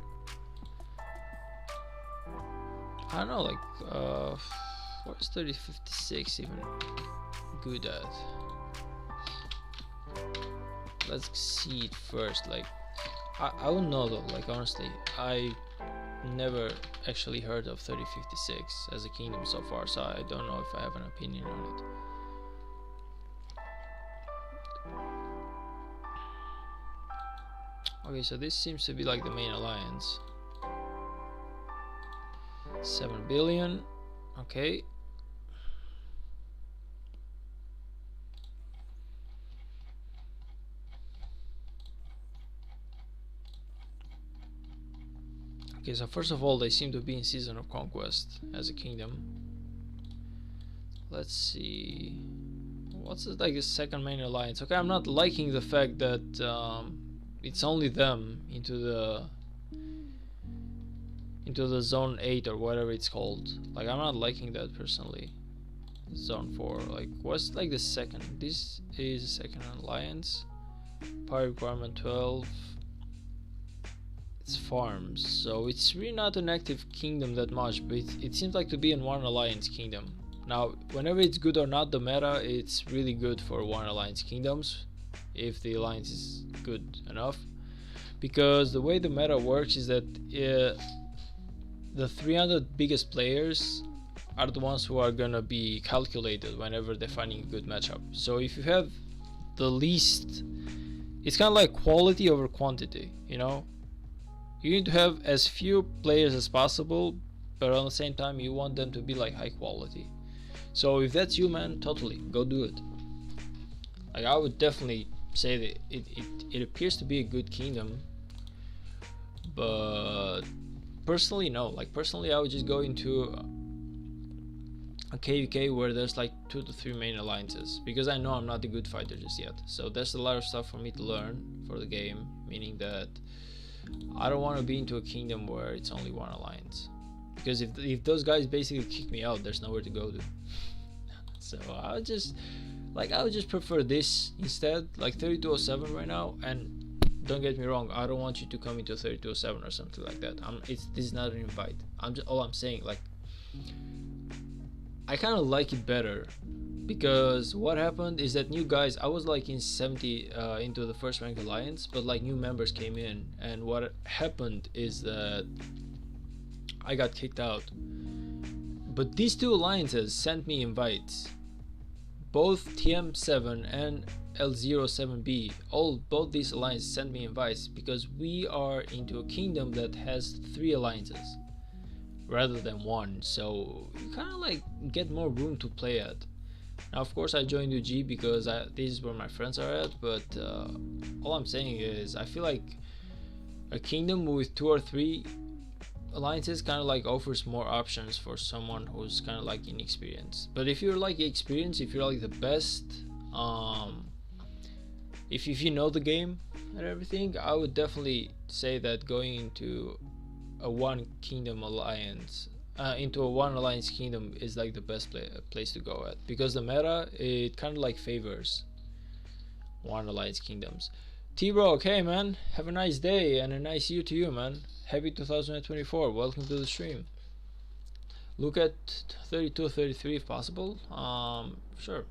I don't know, like, what is 3056 even good at? Let's see it first. Like, I don't know though, like, honestly. I never actually heard of 3056 as a kingdom so far, so I don't know if I have an opinion on it. Okay, so this seems to be like the main alliance. 7 billion. Okay. Okay, so first of all, they seem to be in Season of Conquest as a kingdom. Let's see. What's it, like, the second main alliance? Okay, I'm not liking the fact that it's only them into the zone 8 or whatever it's called. Like, I'm not liking that personally. Zone 4. Like, what's like the second? This is the second alliance. Power requirement 12. It's farms, so it's really not an active kingdom that much, but it seems like to be in one alliance kingdom. Now, whenever it's good or not the meta, it's really good for one alliance kingdoms, if the alliance is good enough. Because the way the meta works is that the 300 biggest players are the ones who are gonna be calculated whenever they're finding a good matchup. So if you have the least, it's kind of like quality over quantity, you know? You need to have as few players as possible, but at the same time you want them to be like high quality. So if that's you, man, totally go do it. Like, I would definitely say that it appears to be a good kingdom, but personally no. Like, personally I would just go into a KvK where there's like 2 to 3 main alliances, because I know I'm not a good fighter just yet, so there's a lot of stuff for me to learn for the game, meaning that I don't want to be into a kingdom where it's only one alliance, because if those guys basically kick me out, there's nowhere to go to. So I would just prefer this instead, like 3207 right now. And don't get me wrong, I don't want you to come into 3207 or something like that. This is not an invite. All I'm saying, like, I kind of like it better, because what happened is that new guys, I was like in 70 into the first rank alliance, but like new members came in, and what happened is that I got kicked out. But these two alliances sent me invites, both TM7 and L07B, both these alliances sent me invites, because we are into a kingdom that has 3 alliances rather than 1, so you kind of like get more room to play at. Now of course I joined UG because this is where my friends are at, but all I'm saying is I feel like a kingdom with 2 or 3 alliances kind of like offers more options for someone who's kind of like inexperienced. But if you're like experienced, if you're like the best, if you know the game and everything, I would definitely say that going into a one kingdom alliance, into a one alliance kingdom is like the best place to go at, because the meta, it kind of like favors one alliance kingdoms. T-Rock, hey man, have a nice day and a nice year to you, man. Happy 2024, welcome to the stream. Look at 32, 33 if possible. Sure,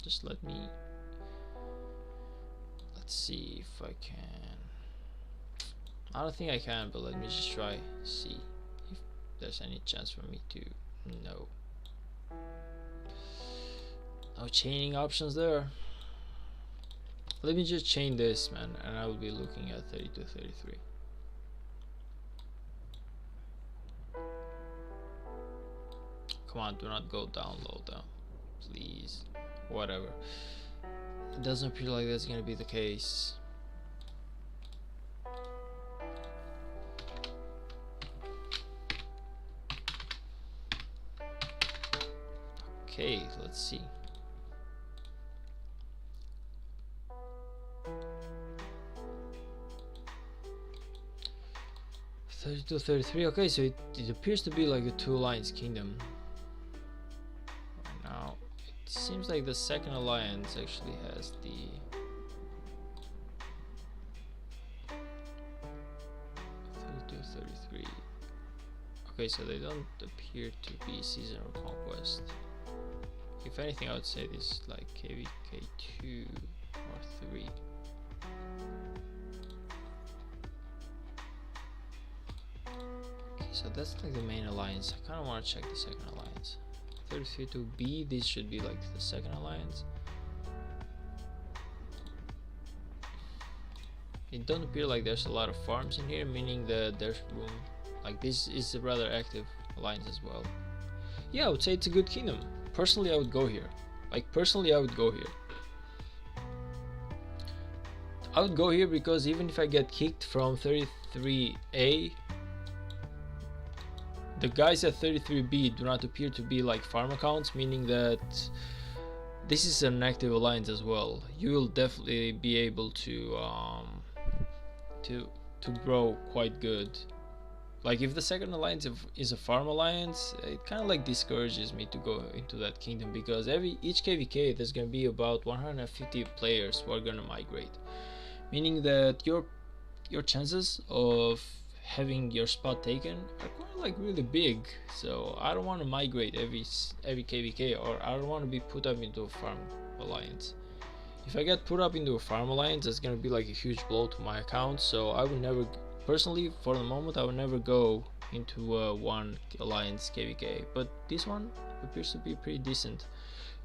just let's see if I can. I don't think I can, but let me just try, see if there's any chance for me to know. No chaining options there. Let me just chain this, man, and I will be looking at 32, 33. Come on, do not go down low down, please. Whatever. It doesn't appear like that's gonna be the case. Okay, let's see. (32, 33). Okay, so it appears to be like a 2 alliance kingdom. Right now, it seems like the second alliance actually has the 32, 33. Okay, so they don't appear to be Season of Conquest. If anything, I would say this is like KvK 2 or 3. Okay, so that's like the main alliance. I kind of want to check the second alliance. 33 to B, this should be like the second alliance. It don't appear like there's a lot of farms in here, meaning that there's room. Like, this is a rather active alliance as well. Yeah, I would say it's a good kingdom. Personally, I would go here. Like, personally, I would go here. I would go here because even if I get kicked from 33A, the guys at 33B do not appear to be like farm accounts, meaning that this is an active alliance as well. You will definitely be able to grow quite good. Like, if the second alliance is a farm alliance, it kind of like discourages me to go into that kingdom, because each KvK there's gonna be about 150 players who are gonna migrate, meaning that your your chances of having your spot taken are quite like really big. So I don't want to migrate every KVK, or I don't want to be put up into a farm alliance. If I get put up into a farm alliance, that's gonna be like a huge blow to my account. So I would never, personally, for the moment, I would never go into one alliance KVK. But this one appears to be pretty decent.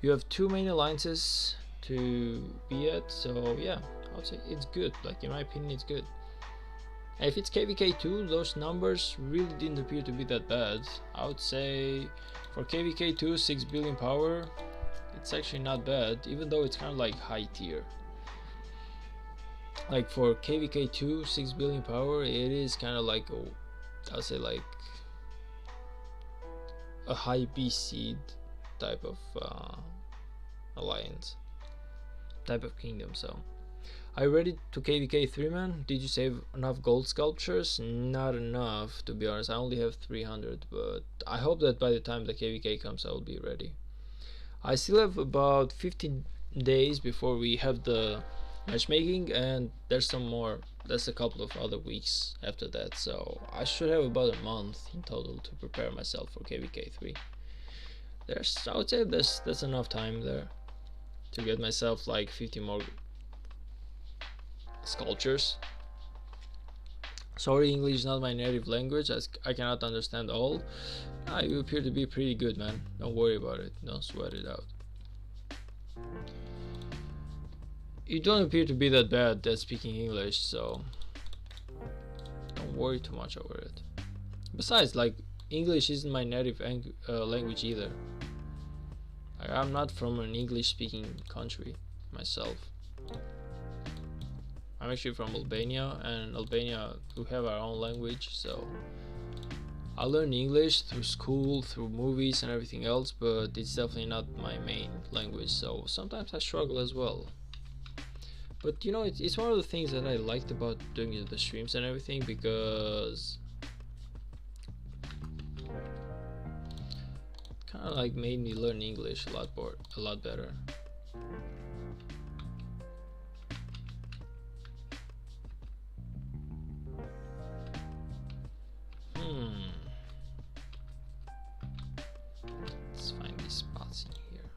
You have two main alliances to be at, so yeah, I would say it's good. Like, in my opinion, it's good. And if it's KVK2, those numbers really didn't appear to be that bad. I would say for KVK2, 6 billion power, it's actually not bad, even though it's kind of like high tier. Like for KVK2, 6 billion power, it is kind of like I would say like a high B seed type of alliance, type of kingdom. So are you ready to KVK 3, man? Did you save enough gold sculptures? Not enough, to be honest. I only have 300, but I hope that by the time the KVK comes I will be ready. I still have about 15 days before we have the matchmaking, and there's a couple of other weeks after that, so I should have about a month in total to prepare myself for KVK 3. I would say that's enough time there to get myself like 50 more sculptures. Sorry, English is not my native language, as I cannot understand all. You appear to be pretty good, man. Don't worry about it. Don't sweat it out. You don't appear to be that bad at speaking English, so don't worry too much over it. Besides, like, English isn't my native language either. I'm not from an English-speaking country myself. I'm actually from Albania, and Albania, we have our own language, so I learned English through school, through movies and everything else, but it's definitely not my main language, so sometimes I struggle as well. But you know, it's one of the things that I liked about doing the streams and everything, because it kind of like made me learn English a lot better. Let's find these spots in here.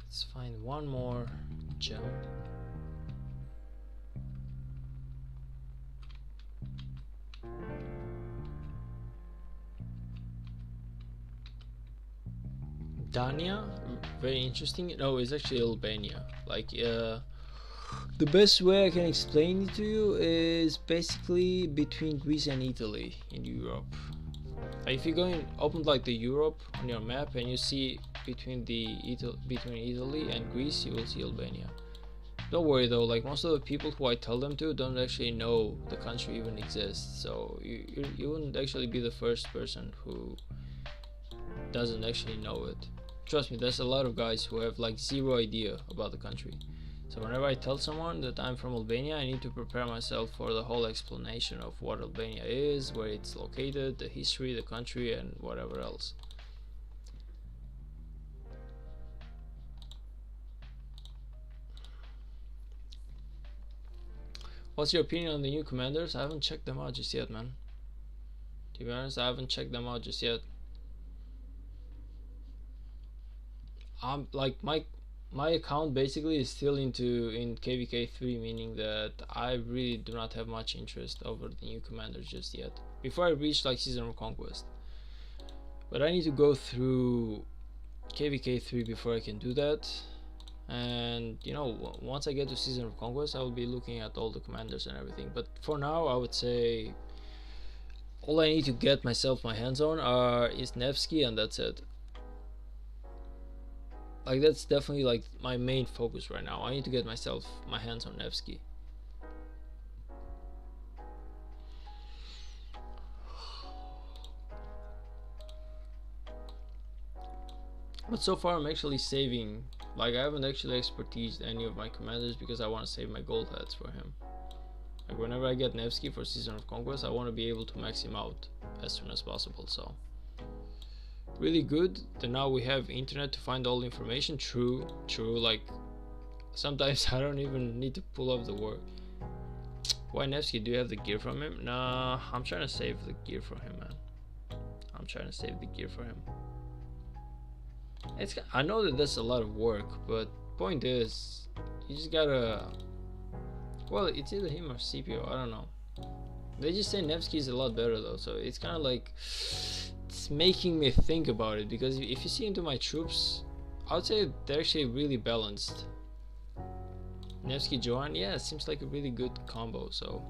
Let's find one more gem. Dania, very interesting. No, it's actually Albania. Like, the best way I can explain it to you is basically between Greece and Italy in Europe. If you go and open like the Europe on your map and you see between Italy and Greece, you will see Albania. Don't worry though, like most of the people who I tell them to don't actually know the country even exists, so you wouldn't actually be the first person who doesn't actually know it. Trust me, there's a lot of guys who have like zero idea about the country. So whenever I tell someone that I'm from Albania, I need to prepare myself for the whole explanation of what Albania is, where it's located, the history, the country, and whatever else. What's your opinion on the new commanders? I haven't checked them out just yet, man. To be honest, I haven't checked them out just yet. Like my account basically is still in KVK 3, meaning that I really do not have much interest over the new commanders just yet, before I reach like Season of Conquest. But I need to go through KVK 3 before I can do that, and you know, once I get to Season of Conquest, I will be looking at all the commanders and everything. But for now, I would say all I need to get myself my hands on is Nevsky, and that's it. Like, that's definitely like my main focus right now. I need to get myself my hands on Nevsky. But so far I'm actually saving, like I haven't actually expertised any of my commanders because I want to save my gold heads for him. Like whenever I get Nevsky for Season of Conquest, I want to be able to max him out as soon as possible. So really good that now we have internet to find all the information. True. Like sometimes I don't even need to pull up the word. Why Nevsky? Do you have the gear from him? Nah, I'm trying to save the gear for him, man. I'm trying to save the gear for him. I know that that's a lot of work, but point is, you just gotta. Well, it's either him or CPO. I don't know. They just say Nevsky is a lot better though, so it's kind of like it's making me think about it, because if you see into my troops, I would say they're actually really balanced. Nevsky Johan, yeah, it seems like a really good combo. So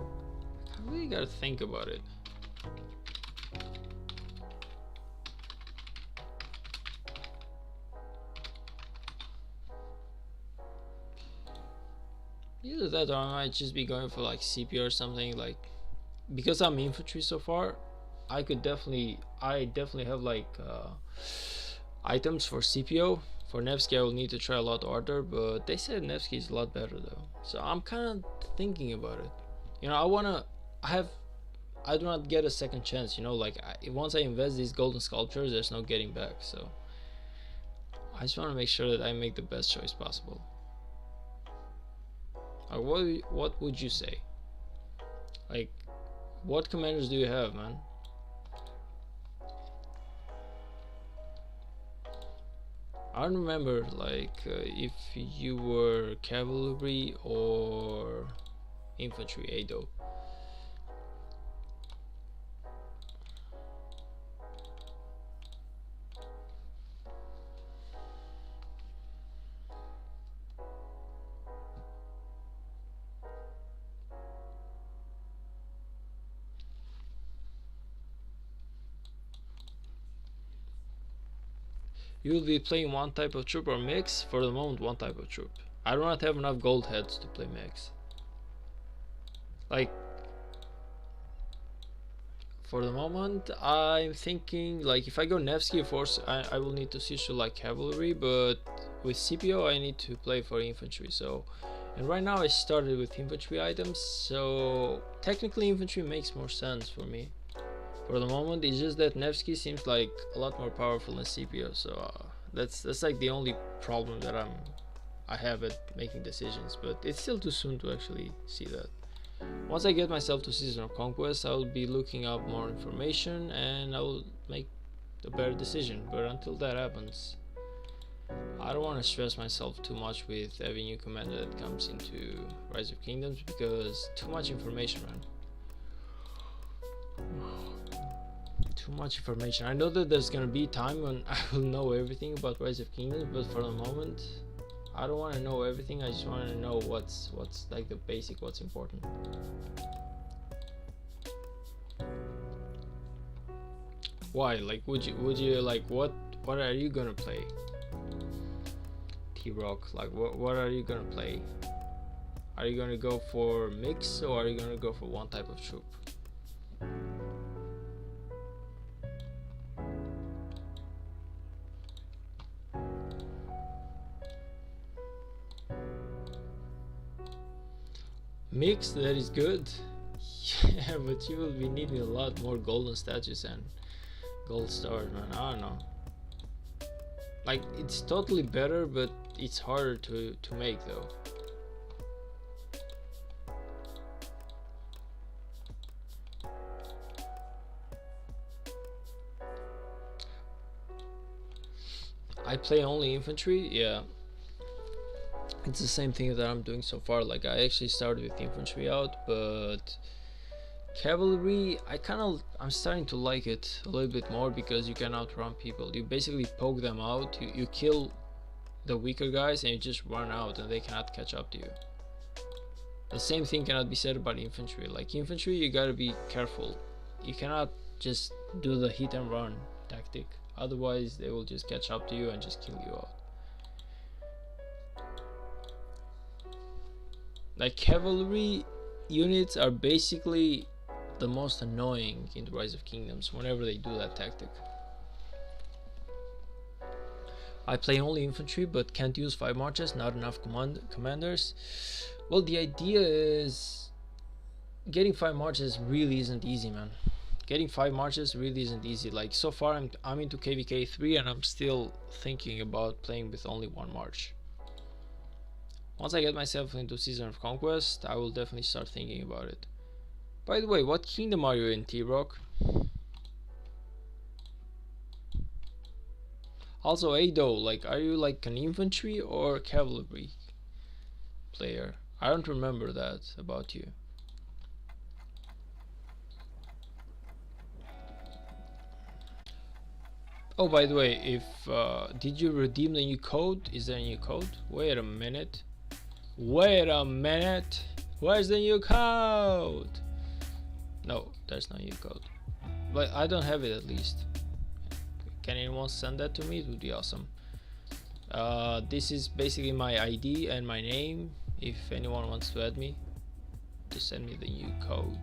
I really gotta think about it. Either that or I might just be going for like CP or something. Like, because I'm infantry so far, I definitely have like items for CPO. For Nevsky I will need to try a lot harder, but they said Nevsky is a lot better though. So I'm kind of thinking about it. You know, I do not get a second chance, you know, like once I invest these golden sculptures, there's no getting back. So I just want to make sure that I make the best choice possible. What would you say? Like, what commanders do you have, man? I don't remember, like, if you were cavalry or infantry, Ado. You will be playing one type of troop or mix? For the moment, one type of troop. I do not have enough gold heads to play mix. Like, for the moment, I'm thinking, like, if I go Nevsky, of course, I will need to switch to, like, cavalry, but with CPO, I need to play for infantry, so... And right now, I started with infantry items, so... Technically, infantry makes more sense for me. For the moment, it's just that Nevsky seems like a lot more powerful than CPO, so that's like the only problem that I have at making decisions. But it's still too soon to actually see that. Once I get myself to Season of Conquest, I will be looking up more information and I will make a better decision. But until that happens, I don't want to stress myself too much with every new commander that comes into Rise of Kingdoms, because too much information, man. Too much information. I know that there's gonna be time when I will know everything about Rise of Kingdoms, but for the moment, I don't want to know everything. I just want to know what's like the basic, what's important. Why? Like, would you like what are you gonna play? T-Rock, like what are you gonna play? Are you gonna go for mix or are you gonna go for one type of troop? Mix, that is good. Yeah, but you will be needing a lot more golden statues and gold stars, man. I don't know. Like, it's totally better, but it's harder to make though. I play only infantry, yeah. It's the same thing that I'm doing so far. Like, I actually started with infantry out, but cavalry, I'm starting to like it a little bit more, because you can outrun people. You basically poke them out, you kill the weaker guys and you just run out and they cannot catch up to you. The same thing cannot be said about infantry. Like, infantry, you gotta be careful. You cannot just do the hit and run tactic, otherwise they will just catch up to you and just kill you out. Like, cavalry units are basically the most annoying in the Rise of Kingdoms whenever they do that tactic. I play only infantry but can't use 5 marches, not enough commanders. Well, the idea is getting 5 marches really isn't easy, man. Getting 5 marches really isn't easy. Like, so far I'm into KVK 3 and I'm still thinking about playing with only 1 march. Once I get myself into Season of Conquest, I will definitely start thinking about it. By the way, what kingdom are you in, T-Rock? Also, Ado, like, are you like an infantry or cavalry player? I don't remember that about you. Oh, by the way, if did you redeem the new code? Is there a new code? Wait a minute. Wait a minute. Where's the new code? No, there's no new code. But I don't have it at least. Can anyone send that to me? It would be awesome. This is basically my ID and my name. If anyone wants to add me, to send me the new code.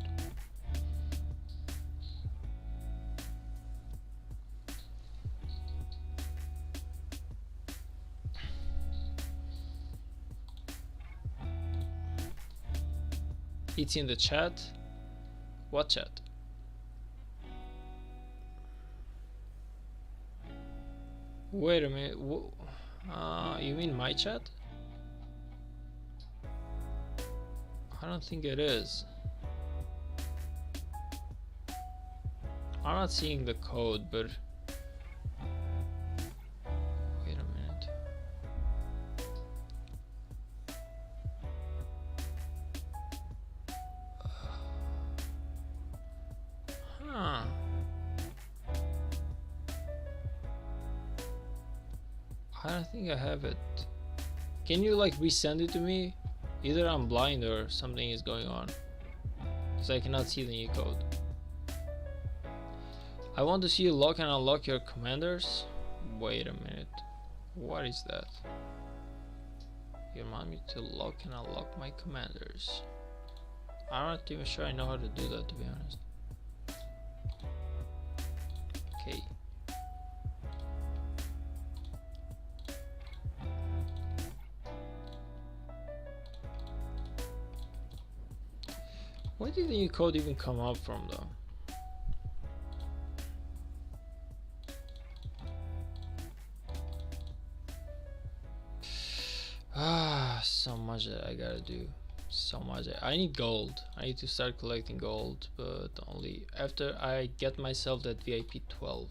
It's in the chat. What chat? Wait a minute. You mean my chat? I don't think it is. I'm not seeing the code, but wait a minute. Huh. I don't think I have it. Can you like resend it to me? Either I'm blind or something is going on, because I cannot see the new code. I want to see you lock and unlock your commanders. Wait a minute. What is that? You want me to lock and unlock my commanders? I'm not even sure I know how to do that, to be honest. Okay. Where did the new code even come up from, though? So much that I gotta do. So much. I need gold. I need to start collecting gold, but only after I get myself that VIP 12.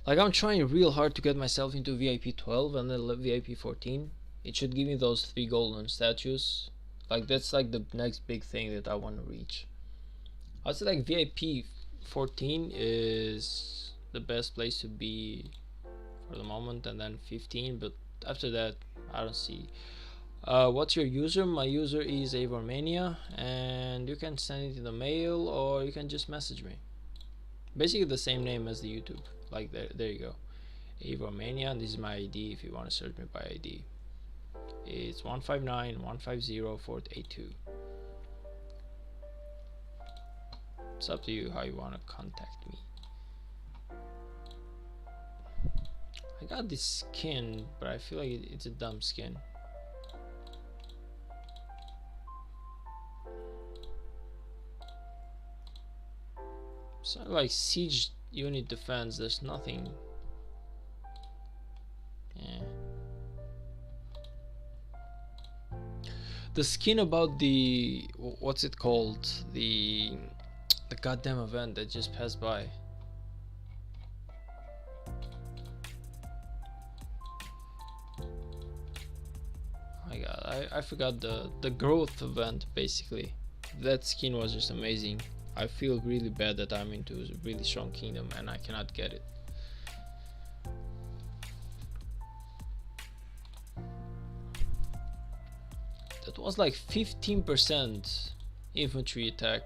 Like, I'm trying real hard to get myself into VIP 12 and then VIP 14. It should give me those 3 golden statues. Like, that's like the next big thing that I want to reach. I would say like VIP 14 is the best place to be for the moment, and then 15, but after that I don't see. What's your user? My user is Avormania, and you can send it in the mail or you can just message me. Basically the same name as the YouTube. Like, there you go. Avormania, and this is my ID if you want to search me by ID. It's 159-150-4882. It's up to you how you want to contact me. I got this skin, but I feel like it's a dumb skin. So like siege unit defense, there's nothing. Yeah. The skin about the, what's it called? The goddamn event that just passed by. Oh my god, I forgot the growth event basically. That skin was just amazing. I feel really bad that I'm into a really strong kingdom and I cannot get it. That was like 15% infantry attack,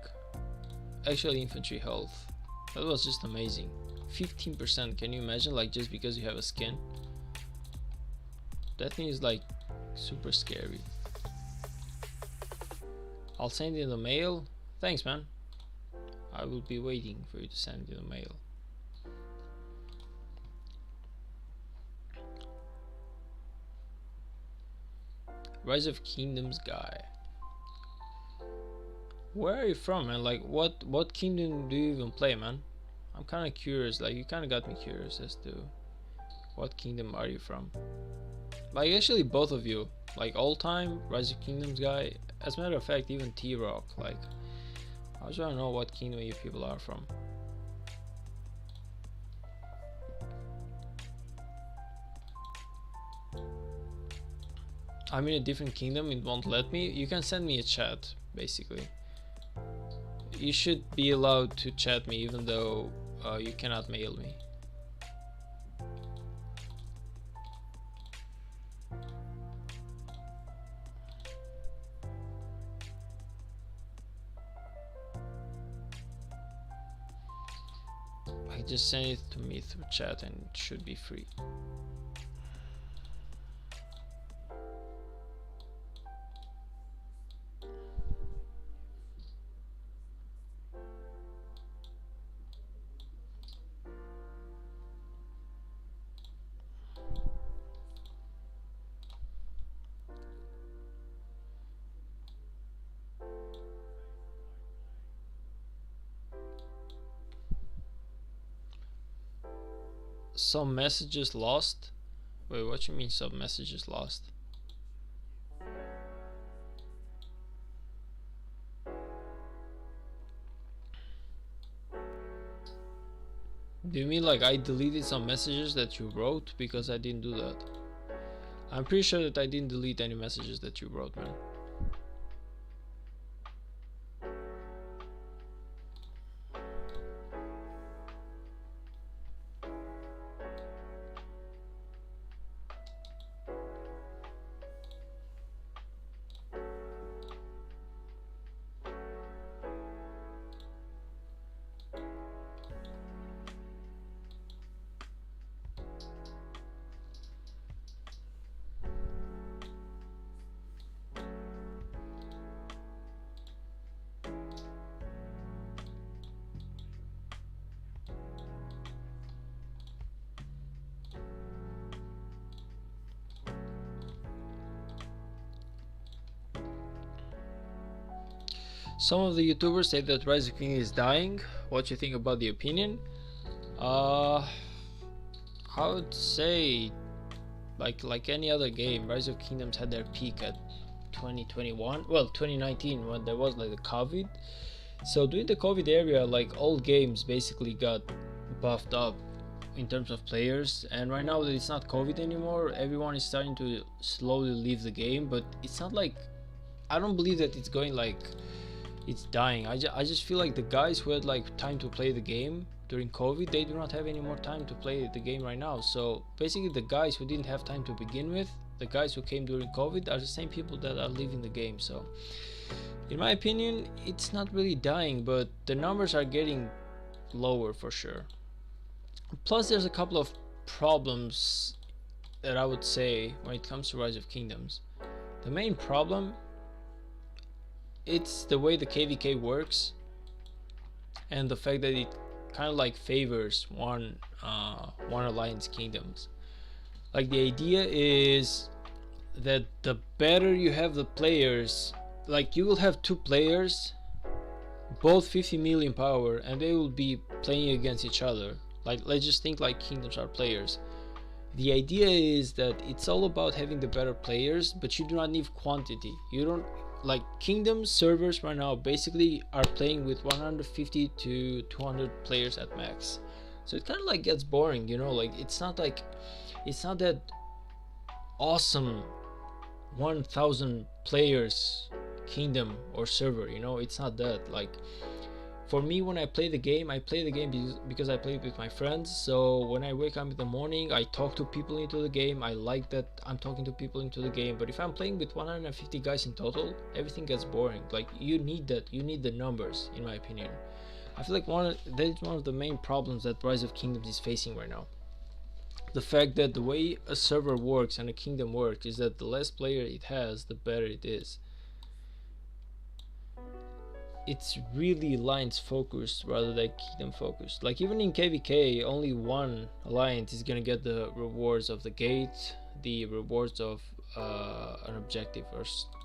actual infantry health. That was just amazing. 15%, can you imagine? Like, just because you have a skin. That thing is like super scary. I'll send you the mail. Thanks, man. I will be waiting for you to send you the mail. Rise of Kingdoms guy. Where are you from, man? Like, what kingdom do you even play, man? I'm kind of curious. Like, you kind of got me curious as to what kingdom are you from. Like, actually, both of you. Like, all time Rise of Kingdoms guy. As a matter of fact, even T-Rock. Like, I just want to know what kingdom you people are from. I'm in a different kingdom. It won't let me. You can send me a chat, basically. You should be allowed to chat me, even though you cannot mail me. I just send it to me through chat and it should be free. Some messages lost? Wait, what you mean some messages lost? Do you mean like I deleted some messages that you wrote? Because I didn't do that. I'm pretty sure that I didn't delete any messages that you wrote, man. Some of the YouTubers say that Rise of Kingdoms is dying. What you think about the opinion? I would say, like any other game, Rise of Kingdoms had their peak at 2021. Well, 2019 when there was like the COVID. So during the COVID area, like all games basically got buffed up in terms of players. And right now that it's not COVID anymore, everyone is starting to slowly leave the game. But it's not like, I don't believe that it's going like it's dying. I just feel like the guys who had like time to play the game during COVID, they do not have any more time to play the game right now. So basically the guys who didn't have time to begin with, the guys who came during COVID, are the same people that are leaving the game. So in my opinion, it's not really dying, but the numbers are getting lower for sure. Plus there's a couple of problems that I would say when it comes to Rise of Kingdoms. The main problem, it's the way the KVK works and the fact that it kind of like favors one alliance kingdoms. Like the idea is that the better you have the players, like you will have two players, both 50 million power, and they will be playing against each other. Like let's just think like kingdoms are players. The idea is that it's all about having the better players, but you do not need quantity. You don't, like kingdom servers right now basically are playing with 150 to 200 players at max. So it kind of like gets boring, you know, like it's not that awesome 1000 players kingdom or server, you know, it's not that. Like for me, when I play the game because I play it with my friends. So when I wake up in the morning, I talk to people into the game. I like that I'm talking to people into the game. But if I'm playing with 150 guys in total, everything gets boring. Like you need that, you need the numbers, in my opinion. I feel like that is one of the main problems that Rise of Kingdoms is facing right now. The fact that the way a server works and a kingdom works is that the less player it has, the better it is. It's really alliance focused rather than kingdom focused. Like even in KVK, only one alliance is gonna get the rewards of the gate, the rewards of an objective or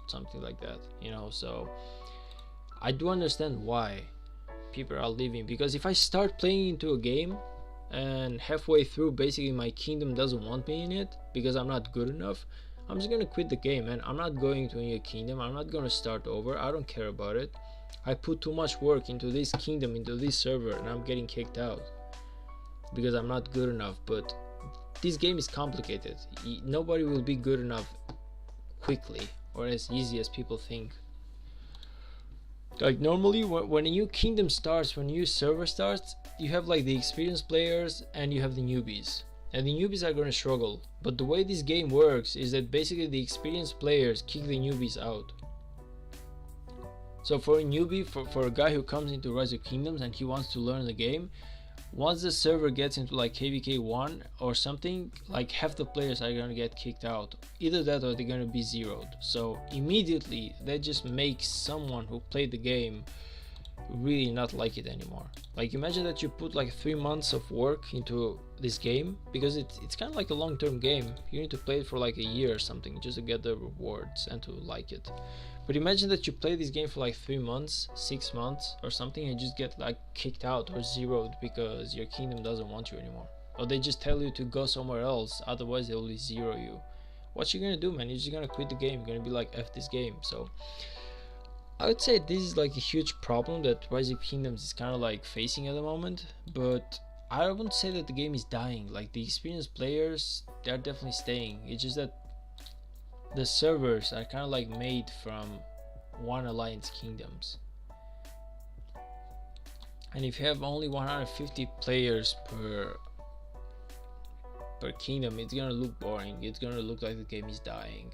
something like that, you know. So I do understand why people are leaving, because if I start playing into a game and halfway through basically my kingdom doesn't want me in it because I'm not good enough, I'm just gonna quit the game, and I'm not going to a new kingdom. I'm not gonna start over. I don't care about it. I put too much work into this kingdom, into this server, and I'm getting kicked out because I'm not good enough. But this game is complicated. Nobody will be good enough quickly or as easy as people think. Like normally when a new kingdom starts, when a new server starts, you have like the experienced players and you have the newbies, and the newbies are going to struggle. But the way this game works is that basically the experienced players kick the newbies out. So for a newbie, for a guy who comes into Rise of Kingdoms and he wants to learn the game, once the server gets into like KVK 1 or something, like half the players are gonna get kicked out. Either that or they're gonna be zeroed. So immediately that just makes someone who played the game really not like it anymore. Like imagine that you put like 3 months of work into this game, because it's kind of like a long-term game. You need to play it for like a year or something just to get the rewards and to like it. But imagine that you play this game for like 3 months, 6 months or something, and just get like kicked out or zeroed because your kingdom doesn't want you anymore, or they just tell you to go somewhere else, otherwise they will zero you. What you gonna do, man? You're just gonna quit the game. You're gonna be like, F this game. So I would say this is like a huge problem that Rise of Kingdoms is kind of like facing at the moment. But I wouldn't say that the game is dying. Like the experienced players, they're definitely staying. It's just that the servers are kind of like made from one alliance kingdoms, and if you have only 150 players per kingdom, it's gonna look boring. It's gonna look like the game is dying.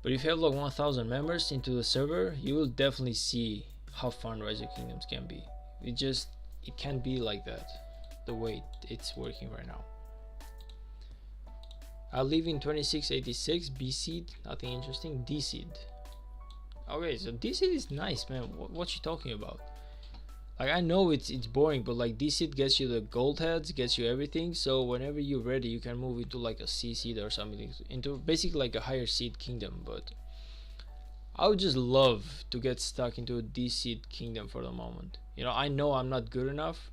But if you have like 1000 members into the server, you will definitely see how fun Rise of Kingdoms can be. It can't be like that the way it's working right now. I live in 2686, B seed, nothing interesting. D seed. Okay, so D seed is nice, man. What you talking about? Like I know it's boring, but like D seed gets you the gold heads, gets you everything. So whenever you're ready, you can move into like a C seed or something, into basically like a higher seed kingdom. But I would just love to get stuck into a D seed kingdom for the moment. You know I'm not good enough,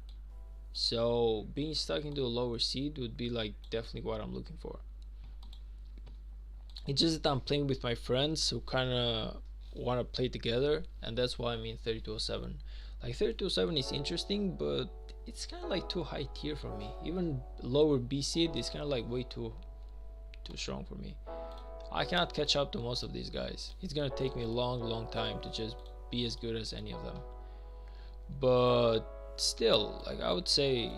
so being stuck into a lower seed would be like definitely what I'm looking for. It's just that I'm playing with my friends who kind of want to play together, and that's why I'm in 3207. Like 3207 is interesting, but it's kind of like too high tier for me. Even lower B seed is kind of like way too strong for me. I cannot catch up to most of these guys. It's gonna take me a long time to just be as good as any of them. But still, like I would say,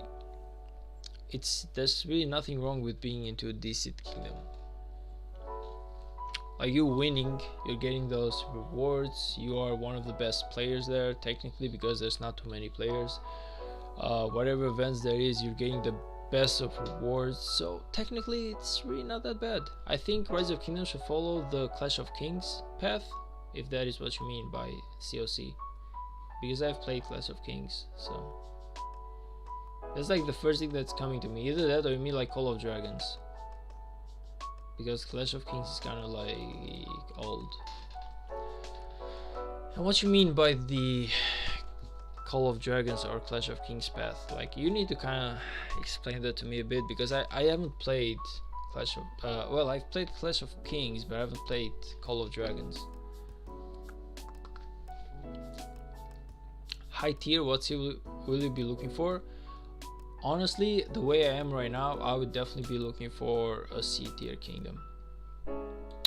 there's really nothing wrong with being into a D seed kingdom. Like you winning, you're getting those rewards, you are one of the best players there technically, because there's not too many players. Whatever events there is, you're getting the best of rewards, so technically it's really not that bad. I think Rise of Kingdoms should follow the Clash of Kings path, if that is what you mean by COC, because I've played Clash of Kings, so that's like the first thing that's coming to me. Either that or you mean like Call of Dragons, because Clash of Kings is kind of like old. And what you mean by the Call of Dragons or Clash of Kings path? Like you need to kind of explain that to me a bit, because I haven't played Clash of well, I've played Clash of Kings, but I haven't played Call of Dragons. High tier, will you be looking for? Honestly, the way I am right now, I would definitely be looking for a C tier kingdom.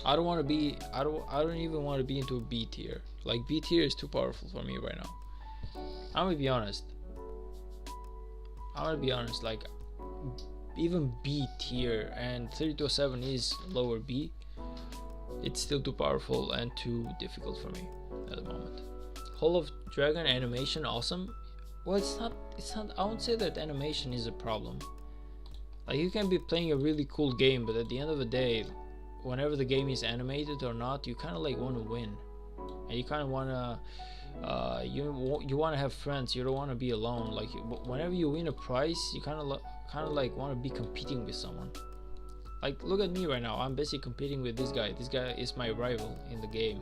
I don't even want to be into a B tier. Like B tier is too powerful for me right now. I'm gonna be honest. Like even B tier, and 3207 is lower B, it's still too powerful and too difficult for me at the moment. Call of Dragon animation, awesome. Well, it's not, I won't say that animation is a problem. Like you can be playing a really cool game, but at the end of the day, whenever the game is animated or not, you kind of like want to win, and you kind of want to you want to have friends. You don't want to be alone. Like whenever you win a prize, you kind of like want to be competing with someone. Like, look at me right now. I'm basically competing with this guy. This guy is my rival in the game.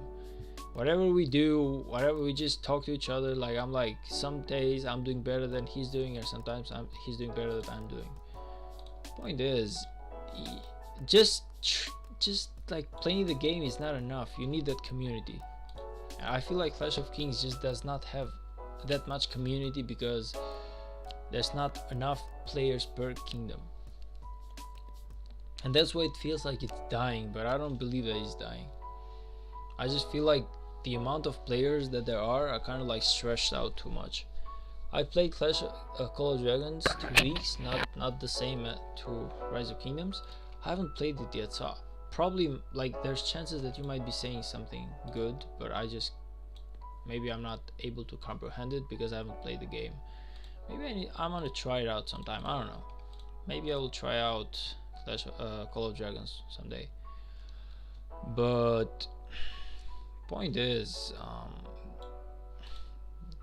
Whatever we do, whatever we just talk to each other, like, I'm like, some days I'm doing better than he's doing, or sometimes he's doing better than I'm doing. Point is, just like playing the game is not enough. You need that community. And I feel like Clash of Kings just does not have that much community because there's not enough players per kingdom. And that's why it feels like it's dying, but I don't believe that it's dying. I just feel like the amount of players that there are kind of like stretched out too much. I played Call of Dragons 2 weeks, not the same to Rise of Kingdoms. I haven't played it yet, so probably like there's chances that you might be saying something good, but maybe I'm not able to comprehend it because I haven't played the game. Maybe I'm gonna try it out sometime. I don't know. Maybe I will try out Call of Dragons someday. But point is,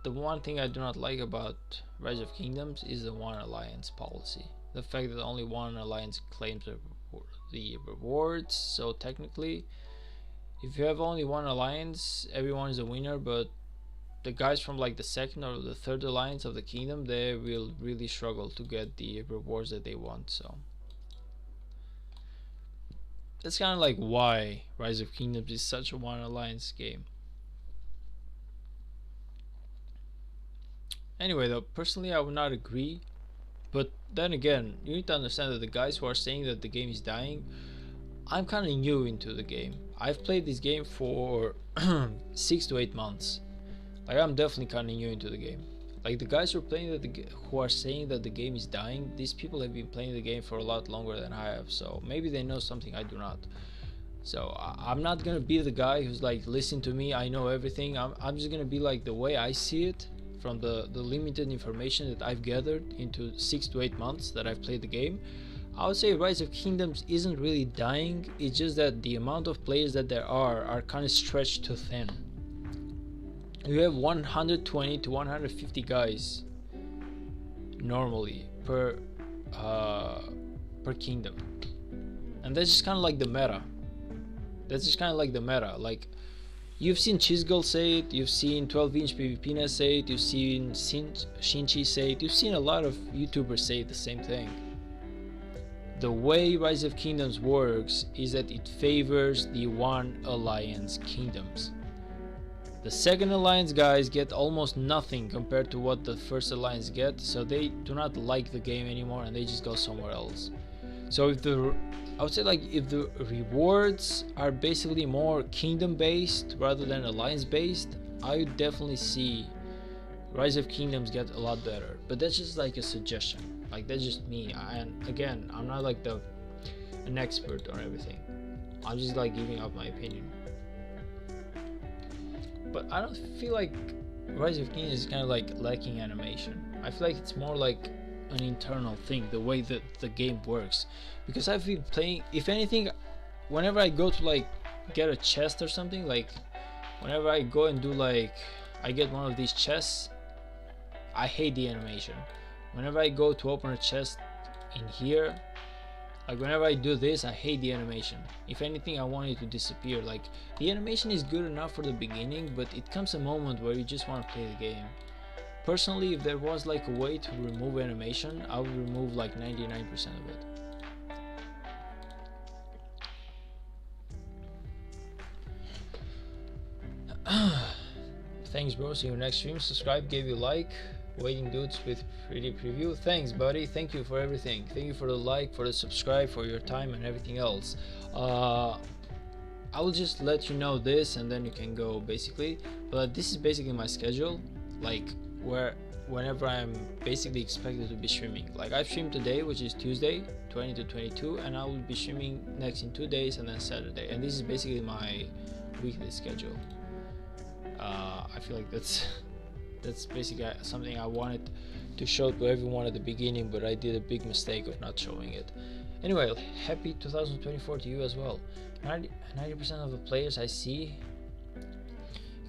the one thing I do not like about Rise of Kingdoms is the one alliance policy. The fact that only one alliance claims the rewards. So technically, if you have only one alliance, everyone is a winner, but the guys from like the second or the third alliance of the kingdom, they will really struggle to get the rewards that they want. So that's kind of like why Rise of Kingdoms is such a one alliance game. Anyway, though, personally I would not agree, but then again, you need to understand that the guys who are saying that the game is dying, I'm kind of new into the game. I've played this game for 6 to 8 months. Like, I'm definitely kind of new into the game. Like, the guys who are saying that the game is dying, these people have been playing the game for a lot longer than I have, so maybe they know something I do not. So I'm not gonna be the guy who's like, listen to me, I know everything. I'm just gonna be like, the way I see it from the limited information that I've gathered into 6 to 8 months that I've played the game. I would say Rise of Kingdoms isn't really dying. It's just that the amount of players that there are kind of stretched too thin. You have 120 to 150 guys normally per kingdom, and that's just kind of like the meta. Like, you've seen Chisgul say it, you've seen 12-inch PvPina say it, you've seen Shinchi say it, you've seen a lot of YouTubers say the same thing. The way Rise of Kingdoms works is that it favors the one alliance kingdoms. The second alliance guys get almost nothing compared to what the first alliance get, so they do not like the game anymore and they just go somewhere else. So I would say, like, if the rewards are basically more kingdom based rather than alliance based, I would definitely see Rise of Kingdoms get a lot better. But that's just like a suggestion. Like, that's just me. And again, I'm not like an expert on everything. I'm just like giving out my opinion. But I don't feel like Rise of Kingdoms is kind of like lacking animation. I feel like it's more like an internal thing, the way that the game works. Because I've been playing, if anything, whenever I go to like get a chest or something, like whenever I go and do like, I get one of these chests, I hate the animation. Whenever I go to open a chest in here, like whenever I do this, I hate the animation. If anything, I want it to disappear. Like, the animation is good enough for the beginning, but it comes a moment where you just want to play the game. Personally, if there was like a way to remove animation, I would remove like 99% of it. Thanks, bro. See you next stream. Subscribe, gave you like. Waiting dudes with pretty preview. Thanks, buddy. Thank you for everything. Thank you for the like, for the subscribe, for your time and everything else. I will just let you know this and then you can go, basically. But this is basically my schedule, like whenever I'm basically expected to be streaming. Like, I've streamed today, which is Tuesday 20 to 22, and I will be streaming next in 2 days and then Saturday. And this is basically my weekly schedule. I feel like that's basically something I wanted to show to everyone at the beginning, but I did a big mistake of not showing it. Anyway, happy 2024 to you as well. 90% of the players I see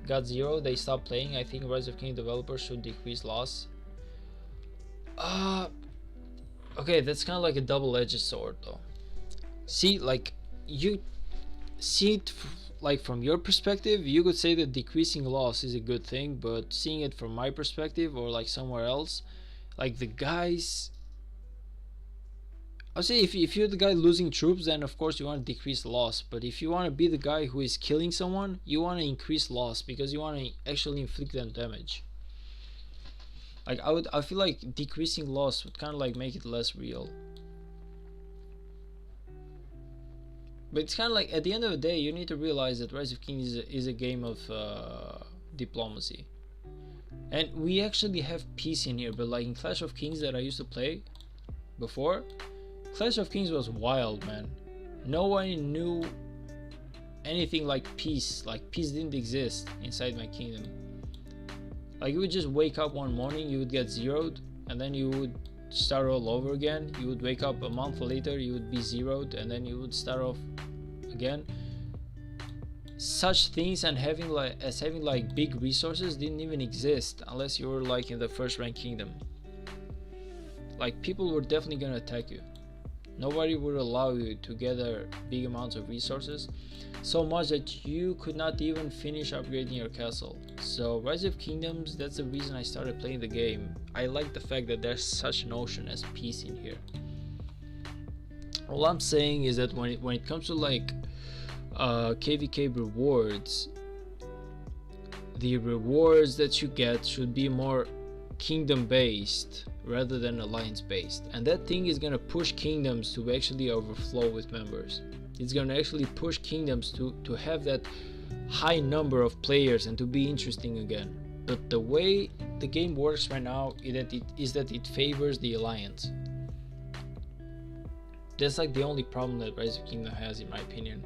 got 0, they stopped playing. I think Rise of King developers should decrease loss. Okay, that's kind of like a double-edged sword though. See, like, you see it like from your perspective, you could say that decreasing loss is a good thing, but seeing it from my perspective or like somewhere else, like the guys, I'll say if you're the guy losing troops, then of course you want to decrease loss. But if you want to be the guy who is killing someone, you want to increase loss because you want to actually inflict them damage. Like I feel like decreasing loss would kind of like make it less real. But it's kind of like at the end of the day, you need to realize that Rise of Kings is a game of diplomacy. And we actually have peace in here, but like in Clash of Kings that I used to play before, Clash of Kings was wild, man. No one knew anything like peace. Like peace didn't exist inside my kingdom. Like you would just wake up one morning, you would get zeroed, and then you would start all over again. You would wake up a month later, you would be zeroed, and then you would start off again. Such things and having like big resources didn't even exist unless you were like in the first rank kingdom. Like people were definitely gonna attack you. Nobody would allow you to gather big amounts of resources, so much that you could not even finish upgrading your castle. So Rise of Kingdoms, that's the reason I started playing the game. I like the fact that there's such an ocean as peace in here. All I'm saying is that when it comes to like KVK rewards, the rewards that you get should be more kingdom based rather than alliance based, and that thing is gonna push kingdoms to actually overflow with members. It's gonna actually push kingdoms to have that high number of players and to be interesting again. But the way the game works right now is that it favors the alliance. That's like the only problem that Rise of Kingdom has, in my opinion.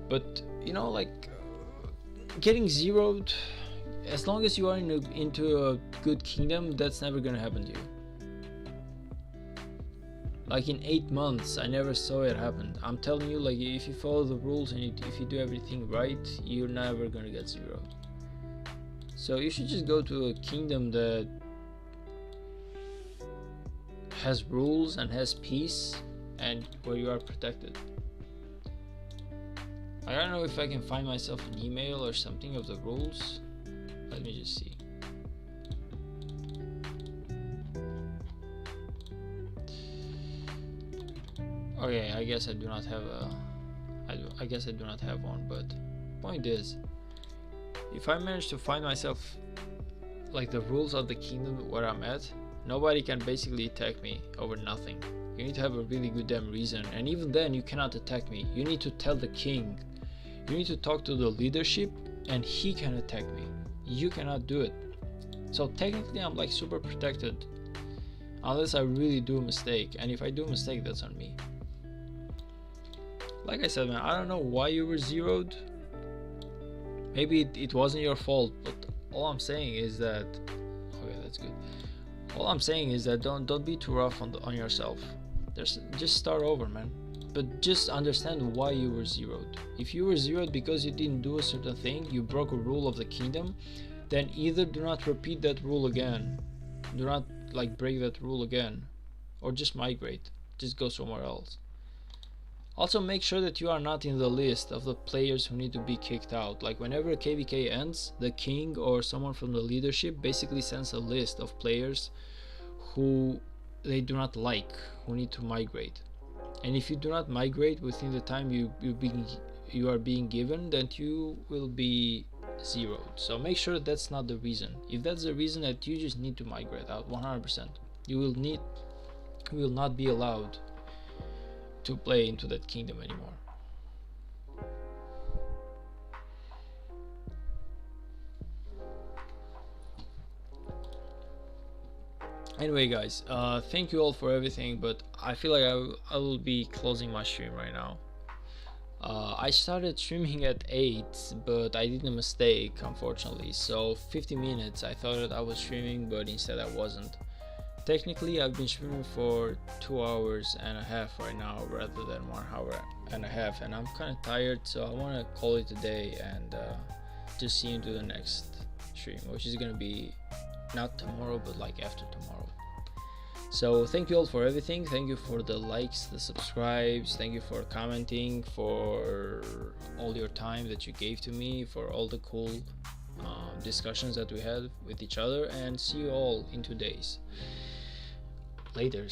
But you know, like getting zeroed, as long as you are into a good kingdom, that's never gonna happen to you. Like in 8 months, I never saw it happen. I'm telling you, like if you follow the rules and if you do everything right, you're never gonna get zeroed. So you should just go to a kingdom that has rules and has peace and where you are protected. I don't know if I can find myself an email or something of the rules. Let me just see. Okay, I guess I do not have I guess I do not have one, but point is, if I manage to find myself like the rules of the kingdom where I'm at, nobody can basically attack me over nothing. You need to have a really good damn reason, and even then you cannot attack me. You need to tell the king. You need to talk to the leadership and he can attack me. You cannot do it. So technically I'm like super protected unless I really do a mistake, and if I do a mistake, that's on me. Like I said, man, I don't know why you were zeroed. Maybe it wasn't your fault, but all I'm saying is that, okay, that's good. All I'm saying is that don't be too rough on yourself. Just start over, man. But just understand why you were zeroed. If you were zeroed because you didn't do a certain thing, you broke a rule of the kingdom, then either do not repeat that rule again, do not like break that rule again, or just migrate, just go somewhere else. Also make sure that you are not in the list of the players who need to be kicked out. Like whenever a KVK ends, the king or someone from the leadership basically sends a list of players who they do not like, who need to migrate. And if you do not migrate within the time you are being given, then you will be zeroed. So make sure that's not the reason. If that's the reason, that you just need to migrate out 100%. You will not be allowed to play into that kingdom anymore. Anyway guys, thank you all for everything, but I feel like I will be closing my stream right now. I started streaming at 8, but I did a mistake unfortunately, so 50 minutes I thought that I was streaming, but instead I wasn't. Technically I've been streaming for 2 hours and a half right now rather than 1 hour and a half, and I'm kind of tired, so I want to call it a day and just see you into the next stream, which is gonna be not tomorrow but like after tomorrow. So thank you all for everything. Thank you for the likes, the subscribes. Thank you for commenting, for all your time that you gave to me, for all the cool discussions that we had with each other, and see you all in 2 days. Laters.